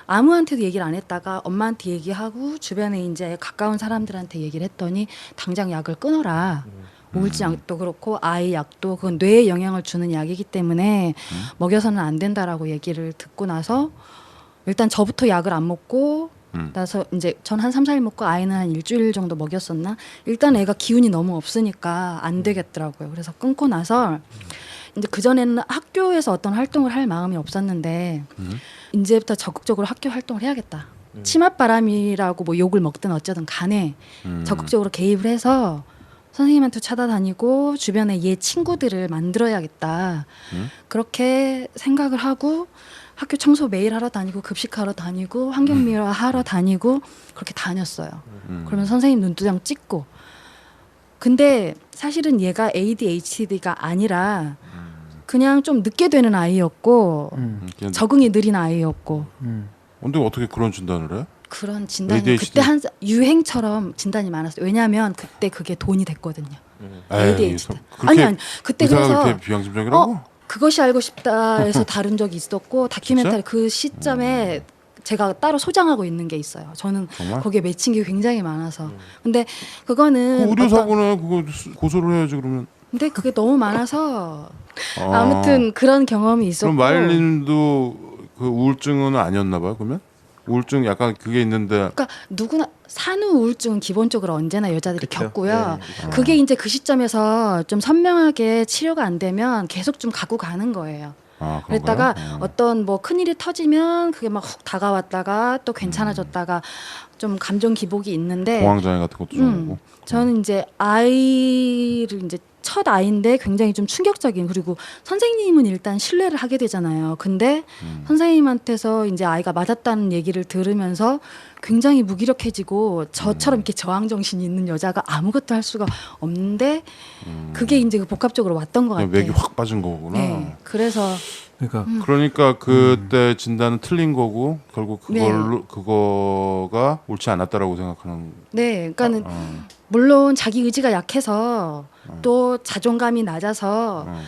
아무한테도 얘기를 안 했다가 엄마한테 얘기하고 주변에 이제 가까운 사람들한테 얘기를 했더니 당장 약을 끊어라. 우울증 약도 그렇고 아이 약도 그건 뇌에 영향을 주는 약이기 때문에 먹여서는 안 된다라고 얘기를 듣고 나서 일단 저부터 약을 안 먹고 나서 이제 전 한 3, 4일 먹고 아이는 한 일주일 정도 먹였었나? 일단 애가 기운이 너무 없으니까 안 되겠더라고요. 그래서 끊고 나서 이제 그전에는 학교에서 어떤 활동을 할 마음이 없었는데 이제부터 적극적으로 학교 활동을 해야겠다. 치맛바람이라고 뭐 욕을 먹든 어쩌든 간에 적극적으로 개입을 해서 선생님한테 찾아다니고 주변에 얘 친구들을 만들어야겠다. 그렇게 생각을 하고 학교 청소 매일 하러 다니고 급식하러 다니고 환경미화 하러 다니고 그렇게 다녔어요. 그러면 선생님 눈두장 찍고 근데 사실은 얘가 ADHD가 아니라 그냥 좀 늦게 되는 아이였고 적응이 느린 아이였고 근데 어떻게 그런 진단을 해? 그런 진단이 ADHD? 그때 한 유행처럼 진단이 많았어요. 왜냐하면 그때 그게 돈이 됐거든요. ADHD. 아니 그때 의사가 그래서 그렇게 비양심적이라고? 그것이 알고 싶다 해서 다룬 적이 있었고 다큐멘터리 그 시점에 제가 따로 소장하고 있는 게 있어요. 저는 정말? 거기에 맺힌 게 굉장히 많아서. 근데 그거는 의료 사고는 그거 고소를 해야지 그러면. 근데 그게 너무 많아서 아. 아무튼 그런 경험이 있었고. 그럼 마일님도 그 우울증은 아니었나 봐요. 그러면 우울증 약간 그게 있는데 그러니까 누구나 산후 우울증은 기본적으로 언제나 여자들이 그쵸. 겪고요. 네. 그게 이제 그 시점에서 좀 선명하게 치료가 안 되면 계속 좀 갖고 가는 거예요. 아, 그랬다가 그런가요? 어떤 뭐 큰일이 터지면 그게 막 훅 다가왔다가 또 괜찮아졌다가 좀 감정 기복이 있는데 공황장애 같은 것도 좀 오고. 저는 이제 아이를 이제 첫 아이인데 굉장히 좀 충격적인 그리고 선생님은 일단 신뢰를 하게 되잖아요. 근데 선생님한테서 이제 아이가 맞았다는 얘기를 들으면서 굉장히 무기력해지고 저처럼 이렇게 저항 정신이 있는 여자가 아무것도 할 수가 없는데 그게 이제 그 복합적으로 왔던 것 그냥 같아요. 맥이 확 빠진 거구나. 네, 그래서 그러니까 그러니까 그때 진단은 틀린 거고 결국 네. 그거가 옳지 않았다라고 생각하는. 네, 그러니까는 어, 물론 자기 의지가 약해서 또 자존감이 낮아서 어.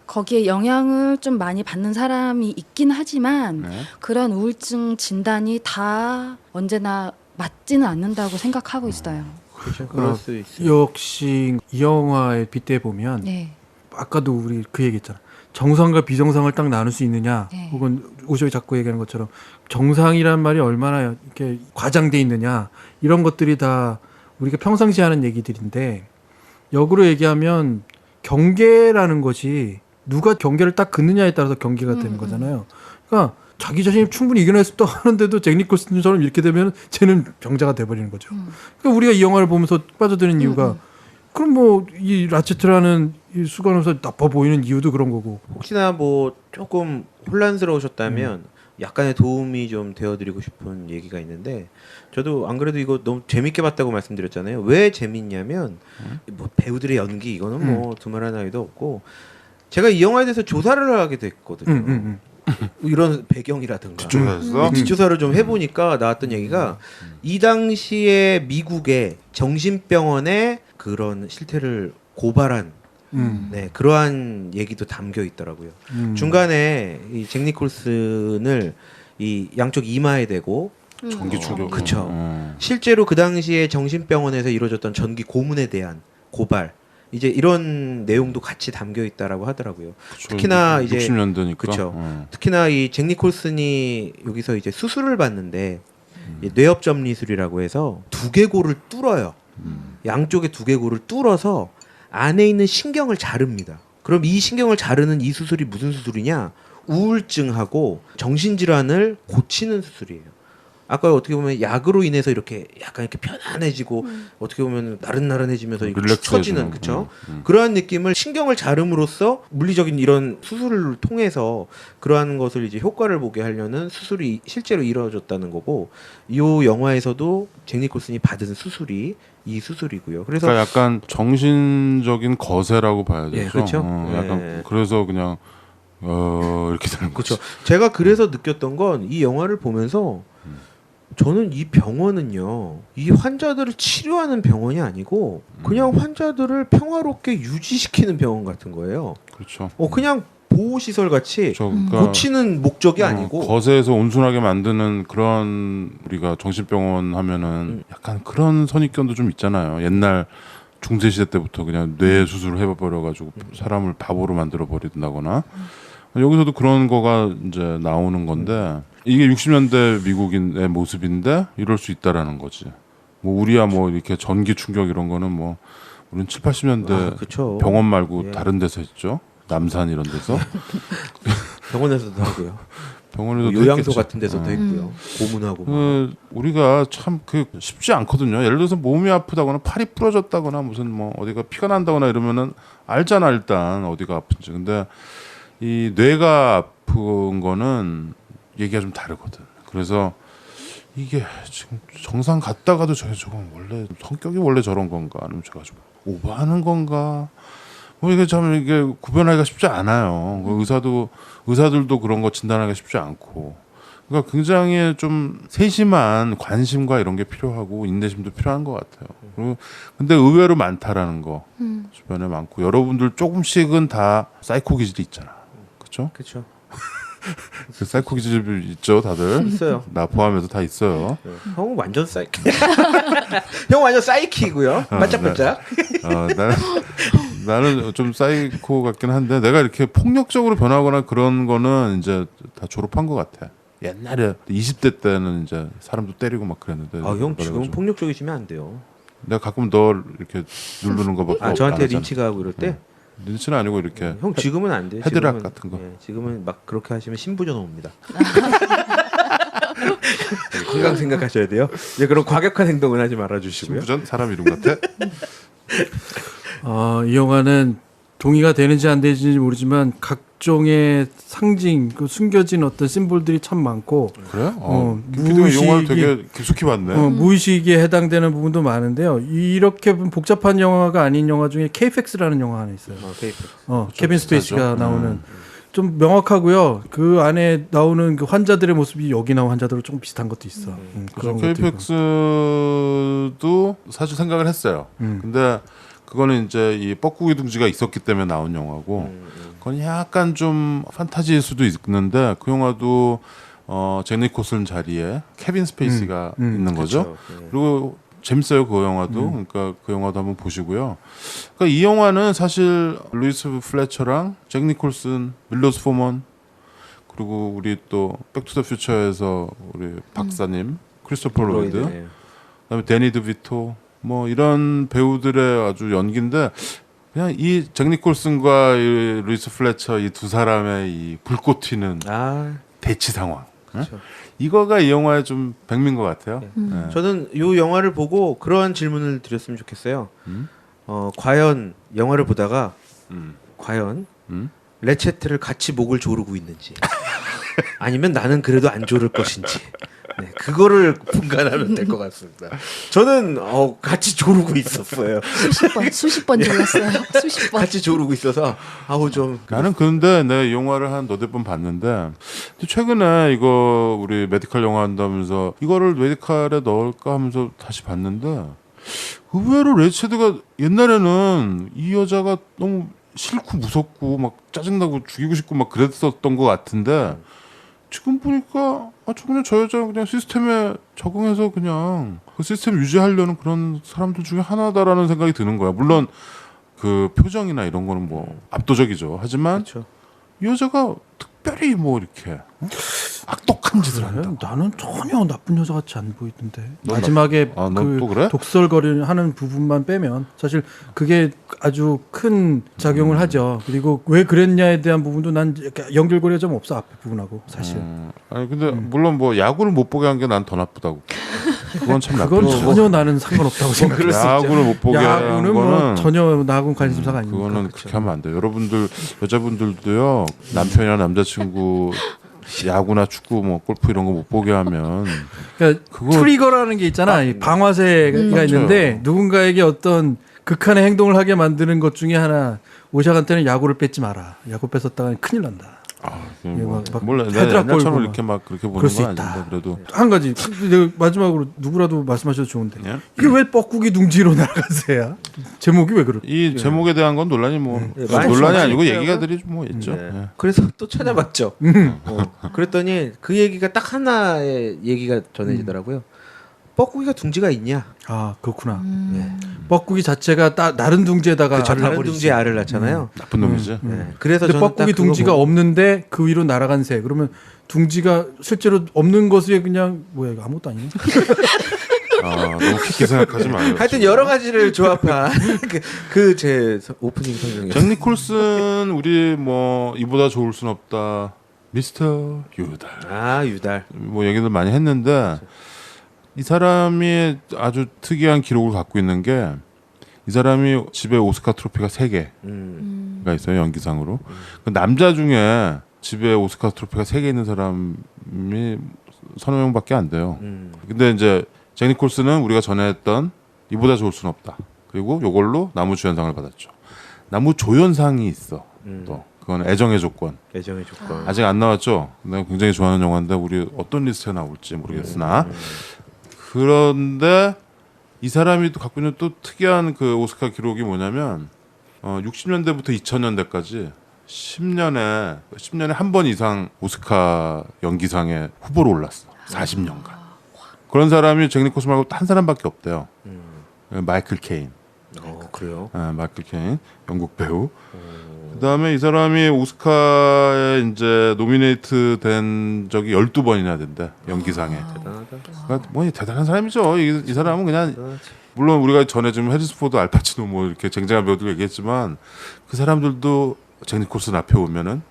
거기에 영향을 좀 많이 받는 사람이 있긴 하지만 네. 그런 우울증 진단이 다 언제나 맞지는 않는다고 생각하고 있어요. 그렇죠. 그럴 수 있어요. 역시 이 영화에 빗대 보면 네. 아까도 우리 그 얘기했잖아. 정상과 비정상을 딱 나눌 수 있느냐, 네. 혹은 오쇼이 자꾸 얘기하는 것처럼 정상이란 말이 얼마나 이렇게 과장돼 있느냐, 이런 것들이 다 우리가 평상시 하는 얘기들인데 역으로 얘기하면 경계라는 것이 누가 경계를 딱 긋느냐에 따라서 경계가 되는 거잖아요. 그러니까 자기 자신이 충분히 이겨낼 수 있다 하는데도 잭 니콜슨처럼 이렇게 되면 쟤는 병자가 돼버리는 거죠. 그러니까 우리가 이 영화를 보면서 빠져드는 이유가 그럼 뭐 이 라체트라는 이 수간호사 나빠 보이는 이유도 그런 거고. 혹시나 뭐 조금 혼란스러우셨다면 약간의 도움이 좀 되어드리고 싶은 얘기가 있는데 저도 안 그래도 이거 너무 재밌게 봤다고 말씀드렸잖아요. 왜 재밌냐면 뭐 배우들의 연기 이거는 뭐 두말할 나위도 없고 제가 이 영화에 대해서 조사를 하게 됐거든요. 이런 배경이라든가 뒷조사했어? 뒷조사를 좀 해보니까 나왔던 얘기가 이 당시에 미국의 정신병원에 그런 실태를 고발한 네, 그러한 얘기도 담겨 있더라고요. 중간에 이 잭 니콜슨을 이 양쪽 이마에 대고 전기 충격. 그쵸. 어. 실제로 그 당시에 정신병원에서 이루어졌던 전기 고문에 대한 고발 이제 이런 내용도 같이 담겨 있다라고 하더라고요. 그쵸, 특히나 이제 60년대니까. 그쵸. 어. 특히나 이 잭 니콜슨이 여기서 이제 수술을 받는데 이 뇌엽점리술이라고 해서 두개골을 뚫어요. 양쪽에 두개골을 뚫어서 안에 있는 신경을 자릅니다. 그럼 이 신경을 자르는 이 수술이 무슨 수술이냐? 우울증하고 정신질환을 고치는 수술이에요. 아까 어떻게 보면 약으로 인해서 이렇게 약간 이렇게 편안해지고 어떻게 보면 나른나른해지면서 이렇게 릴렉스 처지는 해주는, 그쵸? 그러한 느낌을 신경을 자름으로써 물리적인 이런 수술을 통해서 그러한 것을 이제 효과를 보게 하려는 수술이 실제로 이루어졌다는 거고 이 영화에서도 잭 니콜슨이 받은 수술이 이 수술이고요. 그래서 그러니까 약간 정신적인 거세라고 봐야 되죠. 예, 그렇죠. 약간 예. 그래서 그냥 이렇게 되는 거죠. 그렇죠. 제가 그래서 느꼈던 건 이 영화를 보면서 저는 이 병원은요, 이 환자들을 치료하는 병원이 아니고 그냥 환자들을 평화롭게 유지시키는 병원 같은 거예요. 그렇죠. 그냥 보호 시설 같이 그러니까 고치는 목적이 아니고 거세에서 온순하게 만드는 그런 우리가 정신병원 하면은 약간 그런 선입견도 좀 있잖아요. 옛날 중세 시대 때부터 그냥 뇌 수술을 해버려 가지고 사람을 바보로 만들어 버린다거나 여기서도 그런 거가 이제 나오는 건데 이게 60년대 미국인의 모습인데 이럴 수 있다라는 거지. 뭐 우리야 뭐 이렇게 전기 충격 이런 거는 뭐 우리는 7, 80년대 그쵸. 병원 말고 예. 다른 데서 했죠. 남산 이런 데서. 병원에서도 하고요. 병원에도 요양소 같은 데서도 했고요. 고문하고. 막. 우리가 참 그 쉽지 않거든요. 예를 들어서 몸이 아프다거나 팔이 부러졌다거나 무슨 뭐 어디가 피가 난다거나 이러면은 알잖아 일단 어디가 아픈지. 근데 이 뇌가 아픈 거는 얘기가 좀 다르거든. 그래서 이게 지금 정상 갔다가도 저건 원래 성격이 원래 저런 건가 아니면 제가 좀 오버하는 건가? 뭐 이게 참 이게 구별하기가 쉽지 않아요. 의사들도 그런 거 진단하기가 쉽지 않고. 그러니까 굉장히 좀 세심한 관심과 이런 게 필요하고 인내심도 필요한 것 같아요. 그리고 근데 의외로 많다라는 거 주변에 많고 여러분들 조금씩은 다 사이코 기질이 있잖아. 그렇죠? 그렇죠. 그 사이코 기질 있죠, 다들. 있어요. 나 포함해서 다 있어요. 형은 완전 사이키. 형 완전 사이키고요. 반짝반짝. 나는 좀 사이코 같긴 한데 내가 이렇게 폭력적으로 변하거나 그런 거는 이제 다 졸업한 것 같아. 옛날에 20대 때는 이제 사람도 때리고 막 그랬는데. 아, 형 지금 그래가지고. 폭력적이시면 안 돼요. 내가 가끔 널 이렇게 누르는 거밖에 아, 저한테 안 하잖아. 린치가 하고 이럴 때. 린치는 아니고 이렇게 형 지금은 안 돼요. 헤드락 지금은, 같은 거. 예, 지금은 막 그렇게 하시면 신부전 옵니다. 건강 생각하셔야 돼요. 이제 그런 과격한 행동은 하지 말아주시고요. 신부전 사람 이름 같아. 이 영화는 동의가 되는지 안 되는지 모르지만 각종의 상징, 그 숨겨진 어떤 심볼들이 참 많고 그래? 무의식이- 이 영화를 되게 깊숙이 봤네. 무의식에 해당되는 부분도 많은데요. 이렇게 복잡한 영화가 아닌 영화 중에 KFX라는 영화 하나 있어요. 케빈 스페이시가 비슷하죠. 나오는 좀 명확하고요. 그 안에 나오는 그 환자들의 모습이 여기 나온 환자들과 좀 비슷한 것도 있어. 그래서 것도 있고. KFX도 사실 생각을 했어요. 근데 그거는 이제 이 뻐꾸기 둥지가 있었기 때문에 나온 영화고, 그건 약간 좀 판타지일 수도 있는데 그 영화도 잭 니콜슨 자리에 케빈 스페이시가 있는 거죠. 그리고 재밌어요 그 영화도. 그러니까 그 영화도 한번 보시고요. 그러니까 이 영화는 사실 루이스 플래처랑 잭 니콜슨, 밀로스 포먼, 그리고 우리 또 백투더 퓨처에서 우리 박사님 크리스토퍼 로이드, 네. 그다음에 데니 드비토 뭐 이런 배우들의 아주 연기인데, 그냥 이 잭 니콜슨과 이 루이스 플래처 이 두 사람의 이 불꽃 튀는 대치 상황, 그렇죠. 이거가 이 영화의 좀 백미인 것 같아요. 네. 저는 이 영화를 보고 그러한 질문을 드렸으면 좋겠어요. 과연 영화를 보다가 과연 레체트를 같이 목을 조르고 있는지 아니면 나는 그래도 안 조를 것인지, 네, 그거를 분간하면 될 것 같습니다. 저는 같이 조르고 있었어요. 수십 번 졸랐어요. 수십 번. 같이 조르고 있어서 아우 좀 나는 근데 내가 이 영화를 한 너댓 번 봤는데 최근에 이거 우리 메디컬 영화 한다면서 이거를 메디컬에 넣을까 하면서 다시 봤는데 의외로 레체드가 옛날에는 이 여자가 너무 싫고 무섭고 막 짜증나고 죽이고 싶고 막 그랬었던 것 같은데 지금 보니까 그냥 저 여자 그냥 시스템에 적응해서 그냥 그 시스템 유지하려는 그런 사람들 중에 하나다라는 생각이 드는 거야. 물론 그 표정이나 이런 거는 뭐 압도적이죠. 하지만 그렇죠. 이 여자가 특별히 뭐 이렇게 악독한 짓을 한다. 나는 전혀 나쁜 여자 같이 안 보이던데. 마지막에 넌 그 또 그래? 독설거리는 하는 부분만 빼면 사실 그게 아주 큰 작용을 하죠. 그리고 왜 그랬냐에 대한 부분도 난 약간 연결고리가 좀 없어, 앞에 부분하고 사실. 아니 근데 물론 뭐 야구를 못 보게 한 게 난 더 나쁘다고. 그건 참 그건 나쁘고. 전혀 나는 상관없다고 생각해. 야구를 못 보게 한 야구는 뭐 거는 전혀 나하고는 관심사가 아닙니다. 그거는 그렇게 하면 안 돼요. 여러분들 여자분들도요 남편이나 남자친구 야구나 축구 뭐 골프 이런 거 못 보게 하면 그러니까 그거- 트리거라는 게 있잖아. 이 방화쇠가 있는데 맞죠. 누군가에게 어떤 극한의 행동을 하게 만드는 것 중에 하나, 오샥한테는 야구를 뺏지 마라. 야구 뺏었다가 큰일 난다. 막 몰라. 헤드락 옛날처럼 걸고 이렇게 막 그렇게 그럴 보는 수 건 있다. 아닌데 그래도 한 가지 내가 마지막으로 누구라도 말씀하셔도 좋은데 예? 이게 왜 뻐꾸기 둥지로 날아가세요? 제목이 왜 그럴까? 이 제목에 대한 건 논란이 뭐 많이 논란이 아니고 있더라고요. 얘기가들이 뭐 있죠. 네. 예. 그래서 또 찾아봤죠. 그랬더니 그 얘기가 딱 하나의 얘기가 전해지더라고요. 뻐꾸기가 둥지가 있냐? 아 그렇구나. 네. 뻐꾸기 자체가 나른 둥지에다가 그렇죠. 알을 다른 낳아버리지. 둥지에 알을 낳잖아요. 나쁜 놈이지. 네. 그래서 근데 저는 뻐꾸기 딱 그거 둥지가 보고 없는데 그 위로 날아간 새. 그러면 둥지가 실제로 없는 것에 그냥 뭐야 이거 아무것도 아니네. 너무 깊게 생각하지 마요. 하여튼 여러 가지를 조합한 제 오프닝 설명이었어요. 잭 니콜슨 우리 뭐 이보다 좋을 순 없다. 미스터 유달. 아 유달. 뭐 얘기들 많이 했는데 이 사람이 아주 특이한 기록을 갖고 있는 게 이 사람이 집에 오스카 트로피가 3개가 있어요, 연기상으로. 그 남자 중에 집에 오스카 트로피가 3개 있는 사람이 서너 명밖에 안 돼요. 근데 이제 잭 니콜슨은 우리가 전에 했던 이보다 좋을 순 없다. 그리고 요걸로 나무주연상을 받았죠. 나무조연상이 있어. 또 그건 애정의 조건. 애정의 조건. 아직 안 나왔죠. 내가 굉장히 좋아하는 영화인데 우리 어떤 리스트에 나올지 모르겠으나 그런데 이 사람이 또 갖고 있는 또 특이한 그 오스카 기록이 뭐냐면 60년대부터 2000년대까지 10년에 한 번 이상 오스카 연기상에 후보로 올랐어. 40년간. 그런 사람이 잭 니콜슨 말고 한 사람밖에 없대요. 마이클 케인. 그래요? 마이클 케인, 영국 배우. 그다음에 이 사람이 오스카에 이제 노미네이트 된 적이 12번이나 된대. 연기상에. 대단하다. 그러니까 뭐 대단한 사람이죠. 이 사람은 그냥 물론 우리가 전에 좀 해리스 포드, 알파치노 뭐 이렇게 쟁쟁한 배우들 얘기했지만 그 사람들도 잭 니콜슨 앞에 오면은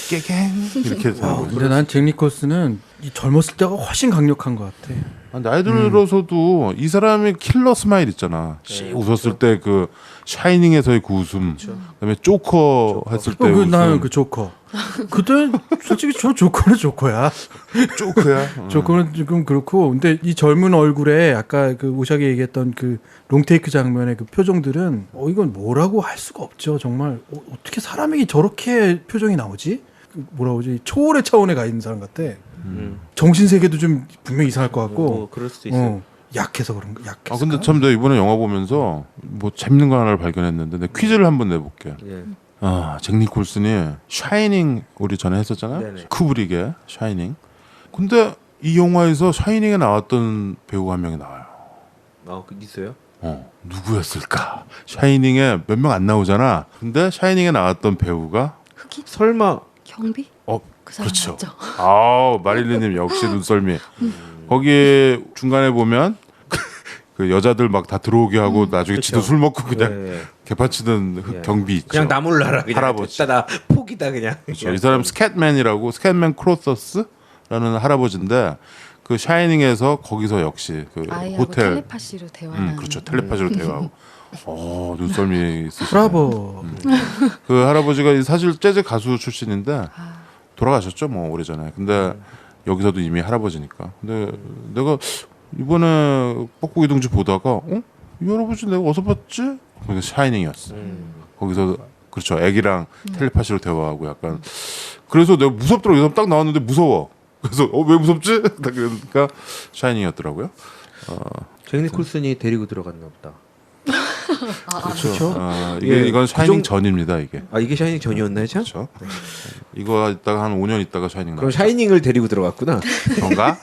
깨갱 이렇게 되는 거죠. 근데 난 잭 니콜슨은 이 젊었을 때가 훨씬 강력한 것 같아. 나이 들어서도 이 사람이 킬러 스마일 있잖아. 씩 웃었을 때 그 샤이닝에서의 그 웃음. 그다음에 조커 했을 때 웃음. 나는 그 조커. 그때 솔직히 저 조커는 조커야. 조커야. 조커는 조금 그렇고, 근데 이 젊은 얼굴에 아까 그 오샥이 얘기했던 그 롱테이크 장면의 그 표정들은 이건 뭐라고 할 수가 없죠. 정말 어떻게 사람이 저렇게 표정이 나오지? 그 뭐라고 하지? 초월의 차원에 가 있는 사람 같아. 정신 세계도 좀 분명히 이상할 것 같고. 그럴 수도 있어요. 약해서 그런 거. 약해서. 근데 참 내가 이번에 영화 보면서 뭐 재밌는 거 하나를 발견했는데 내가 퀴즈를 한번 내볼게. 예. 잭 니콜슨이 샤이닝 우리 전에 했었잖아요. 네네. 쿠브릭의 샤이닝. 근데 이 영화에서 샤이닝에 나왔던 배우가 한 명이 나와요. 그 있어요? 누구였을까? 샤이닝에 몇 명 안 나오잖아. 근데 샤이닝에 나왔던 배우가 흑인? 설마 경비? 그 사람 그렇죠. 맞죠? 마릴리님 역시 눈썰미. 거기 중간에 보면 그 여자들 막 다 들어오게 하고 나중에 그쵸. 지도 술 먹고 그냥 예. 개판치는 예. 경비 있죠. 그냥 나 몰라라 그냥 할아버지. 됐다, 나 포기다 그냥. 그렇죠. 이 사람 스캣맨이라고 스캣맨 크로서스라는 할아버지인데 그 샤이닝에서 거기서 역시 그 아이하고 호텔 텔레파시로 대화하는. 그렇죠. 텔레파시로 대화하고. 눈썰미 있으시네. 브라보. 그 할아버지가 사실 재즈 가수 출신인데 돌아가셨죠, 뭐 오래전에. 근데 여기서도 이미 할아버지니까. 근데 내가 이번에 뻐꾸기 동지 보다가 이 할아버지 내가 어디서 봤지? 거기서 샤이닝이었어. 거기서 그렇죠. 애기랑 텔레파시로 대화하고 약간. 그래서 내가 무섭더라고. 이 사람 딱 나왔는데 무서워. 그래서 왜 무섭지? 딱 그러니까 샤이닝이었더라고요. 잭 니콜슨이 데리고 들어갔나 보다. 그렇죠. 예, 이건 샤이닝 그 전입니다, 이게. 이게 샤이닝 전이었나요, 참? 그렇죠. 이거 있다가 한 5년 있다가 샤이닝 그럼 나왔죠. 샤이닝을 데리고 들어갔구나. 그런가?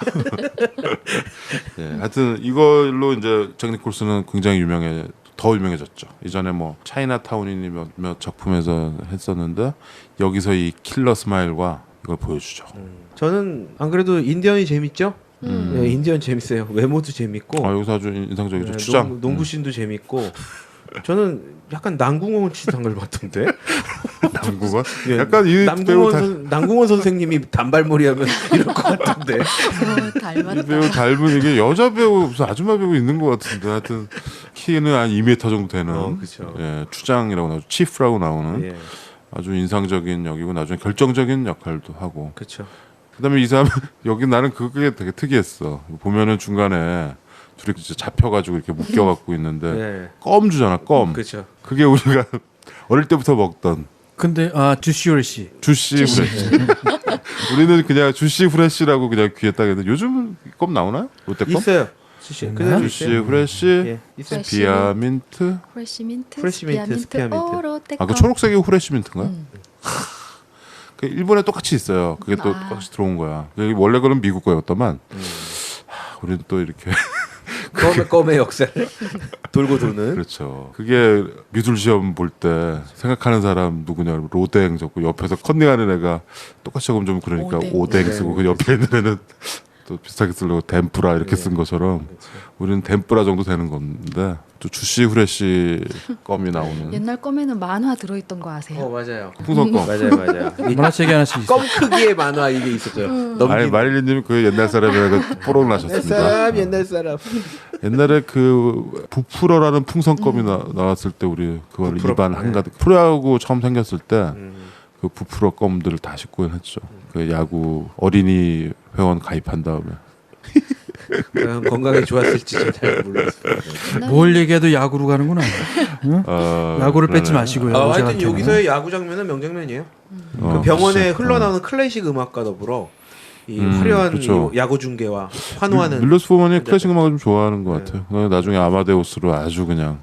예, 하여튼 이걸로 이제 잭 니콜슨은 굉장히 더 유명해졌죠. 이전에 뭐 차이나타운이니 몇 작품에서 했었는데 여기서 이 킬러 스마일과 이걸 보여주죠. 저는 안 그래도 인디언이 재밌죠? 예, 인디언 재밌어요. 외모도 재밌고. 여기서 아주 인상적이죠. 예, 추장. 농구씬도 재밌고. 저는 약간 남궁원 치던 걸 봤던데. 남궁원? 예, 약간 이 배우 남궁원 선생님이 단발머리하면 이럴 것 같은데. 닮았다. 이 배우 닮은 이게 여자 배우 무슨 아줌마 배우 있는 것 같은데 하여튼 키는 한 2m 정도 되는 그쵸. 예, 추장이라고 나오죠. 치프라고 나오는 예, 아주 인상적인 역이고 나중에 결정적인 역할도 하고 그렇죠. 그다음에 이 사람 여기 나는 그게 되게 특이했어. 보면은 중간에 둘이 진짜 잡혀가지고 이렇게 묶여갖고 있는데 예, 껌 주잖아. 껌. 그렇죠. 그게 우리가 어릴 때부터 먹던 근데 주시오리 씨. 주시 후레쉬. 우리는 그냥 주시 후레쉬라고 그냥 귀에 딱 했는데 요즘은 껌 나오나요? 롯데껌? 있어요. 그대로 주시 있어요. 후레쉬, 예, 있어요. 비아민트. 프레시민트, 프레시민트, 스피아민트. 오로떼 그 초록색이 후레쉬민트인가요? 그 일본에 똑같이 있어요. 그게 또 똑같이 들어온 거야. 원래 그건 미국 거였더만. 우리는 또 이렇게 껌의 역사를 돌고 도는. 그렇죠. 그게 미술 시험 볼 때 생각하는 사람 누구냐 로댕 적고 옆에서 컨닝하는 애가 똑같이 하면 좀 그러니까 오댕 쓰고 그 옆에 있는 애는 또 비슷하게 쓰려고 덴뿌라 이렇게 쓴 것처럼 우리는 덴뿌라 정도 되는 건데 또 주시 후레쉬 껌이 나오는 옛날 껌에는 만화 들어있던 거 아세요? 맞아요. 풍선껌. 맞아요. 만화책이 하나씩 있어. 껌 크기의 만화 이게 있었죠. 아니 마릴린님이 그 옛날 사람이라고 뽀록 나셨습니다. 옛날 사람. 옛날에 그 부풀어라는 풍선껌이 나왔을 때 우리 그걸 부풀어, 입안 한가득 프로야구 처음 생겼을 때 그 부풀어 껌들을 다 싣고 했죠. 그 야구 어린이 회원 가입한 다음에 건강에 좋았을지 잘 모르겠어요. 뭘 얘기해도 야구로 가는구나. 응? 야구를 뺏지 그러네. 마시고요. 하여튼 저한테는. 여기서의 야구 장면은 명장면이에요. 그 병원에 흘러나오는 클래식 음악과 더불어 이 화려한 그쵸. 이 야구 중계와 환호하는. 밀러스 포먼이 클래식 음악을 좀 좋아하는 것 같아요. 나중에 아마데우스로 아주 그냥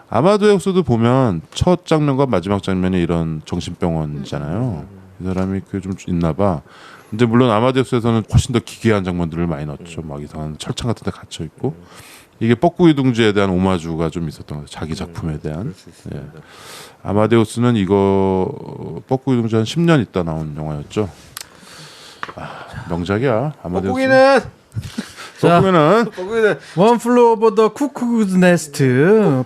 아마도 엑스도 보면 첫 장면과 마지막 장면이 이런 정신병원이잖아요. 이 사람이 그게 좀 있나 봐. 근데 물론 아마데우스에서는 훨씬 더 기괴한 장면들을 많이 넣었죠. 막 이상한 철창 같은 데 갇혀 있고. 이게 뻐꾸기 둥지에 대한 오마주가 좀 있었던 거죠. 자기 작품에 대한. 예. 아마데우스는 이거 뻐꾸기 둥지 한 10년 있다 나온 영화였죠. 명작이야. 아마데우스. 뻐꾸기는 원 플로어 오버 더 쿠쿠즈 네스트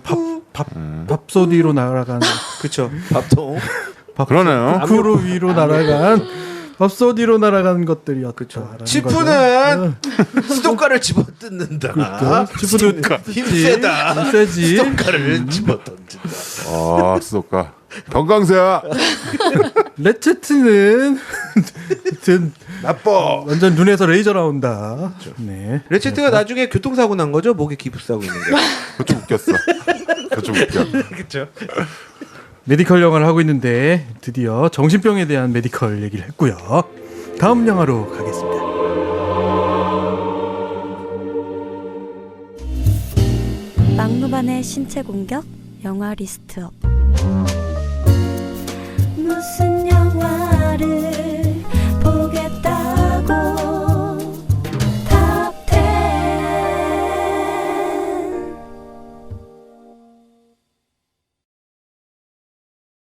밥솥 위로 날아간 그쵸. 밥통. 그러네요. 쿠쿠로 위로 날아간 밥솥 위로 날아간 것들이었죠. 치프는 스토커를 집어뜯는다. 치프도 힘세다. 세지. 스토커를 집어던진다. 아, 스토카. 병강세야. 레체트는 하여튼 나빠. 완전 눈에서 레이저 나온다. 네. 레체트가 나중에 교통사고 난 거죠? 목에 기부싸고 있는 게. 그거 좀 웃겼어. 그거 좀 웃겨. 그렇죠. 메디컬 영화를 하고 있는데 드디어 정신병에 대한 메디컬 얘기를 했고요. 다음 영화로 가겠습니다. 막루반의 신체 공격 영화 리스트업. 무슨 영화를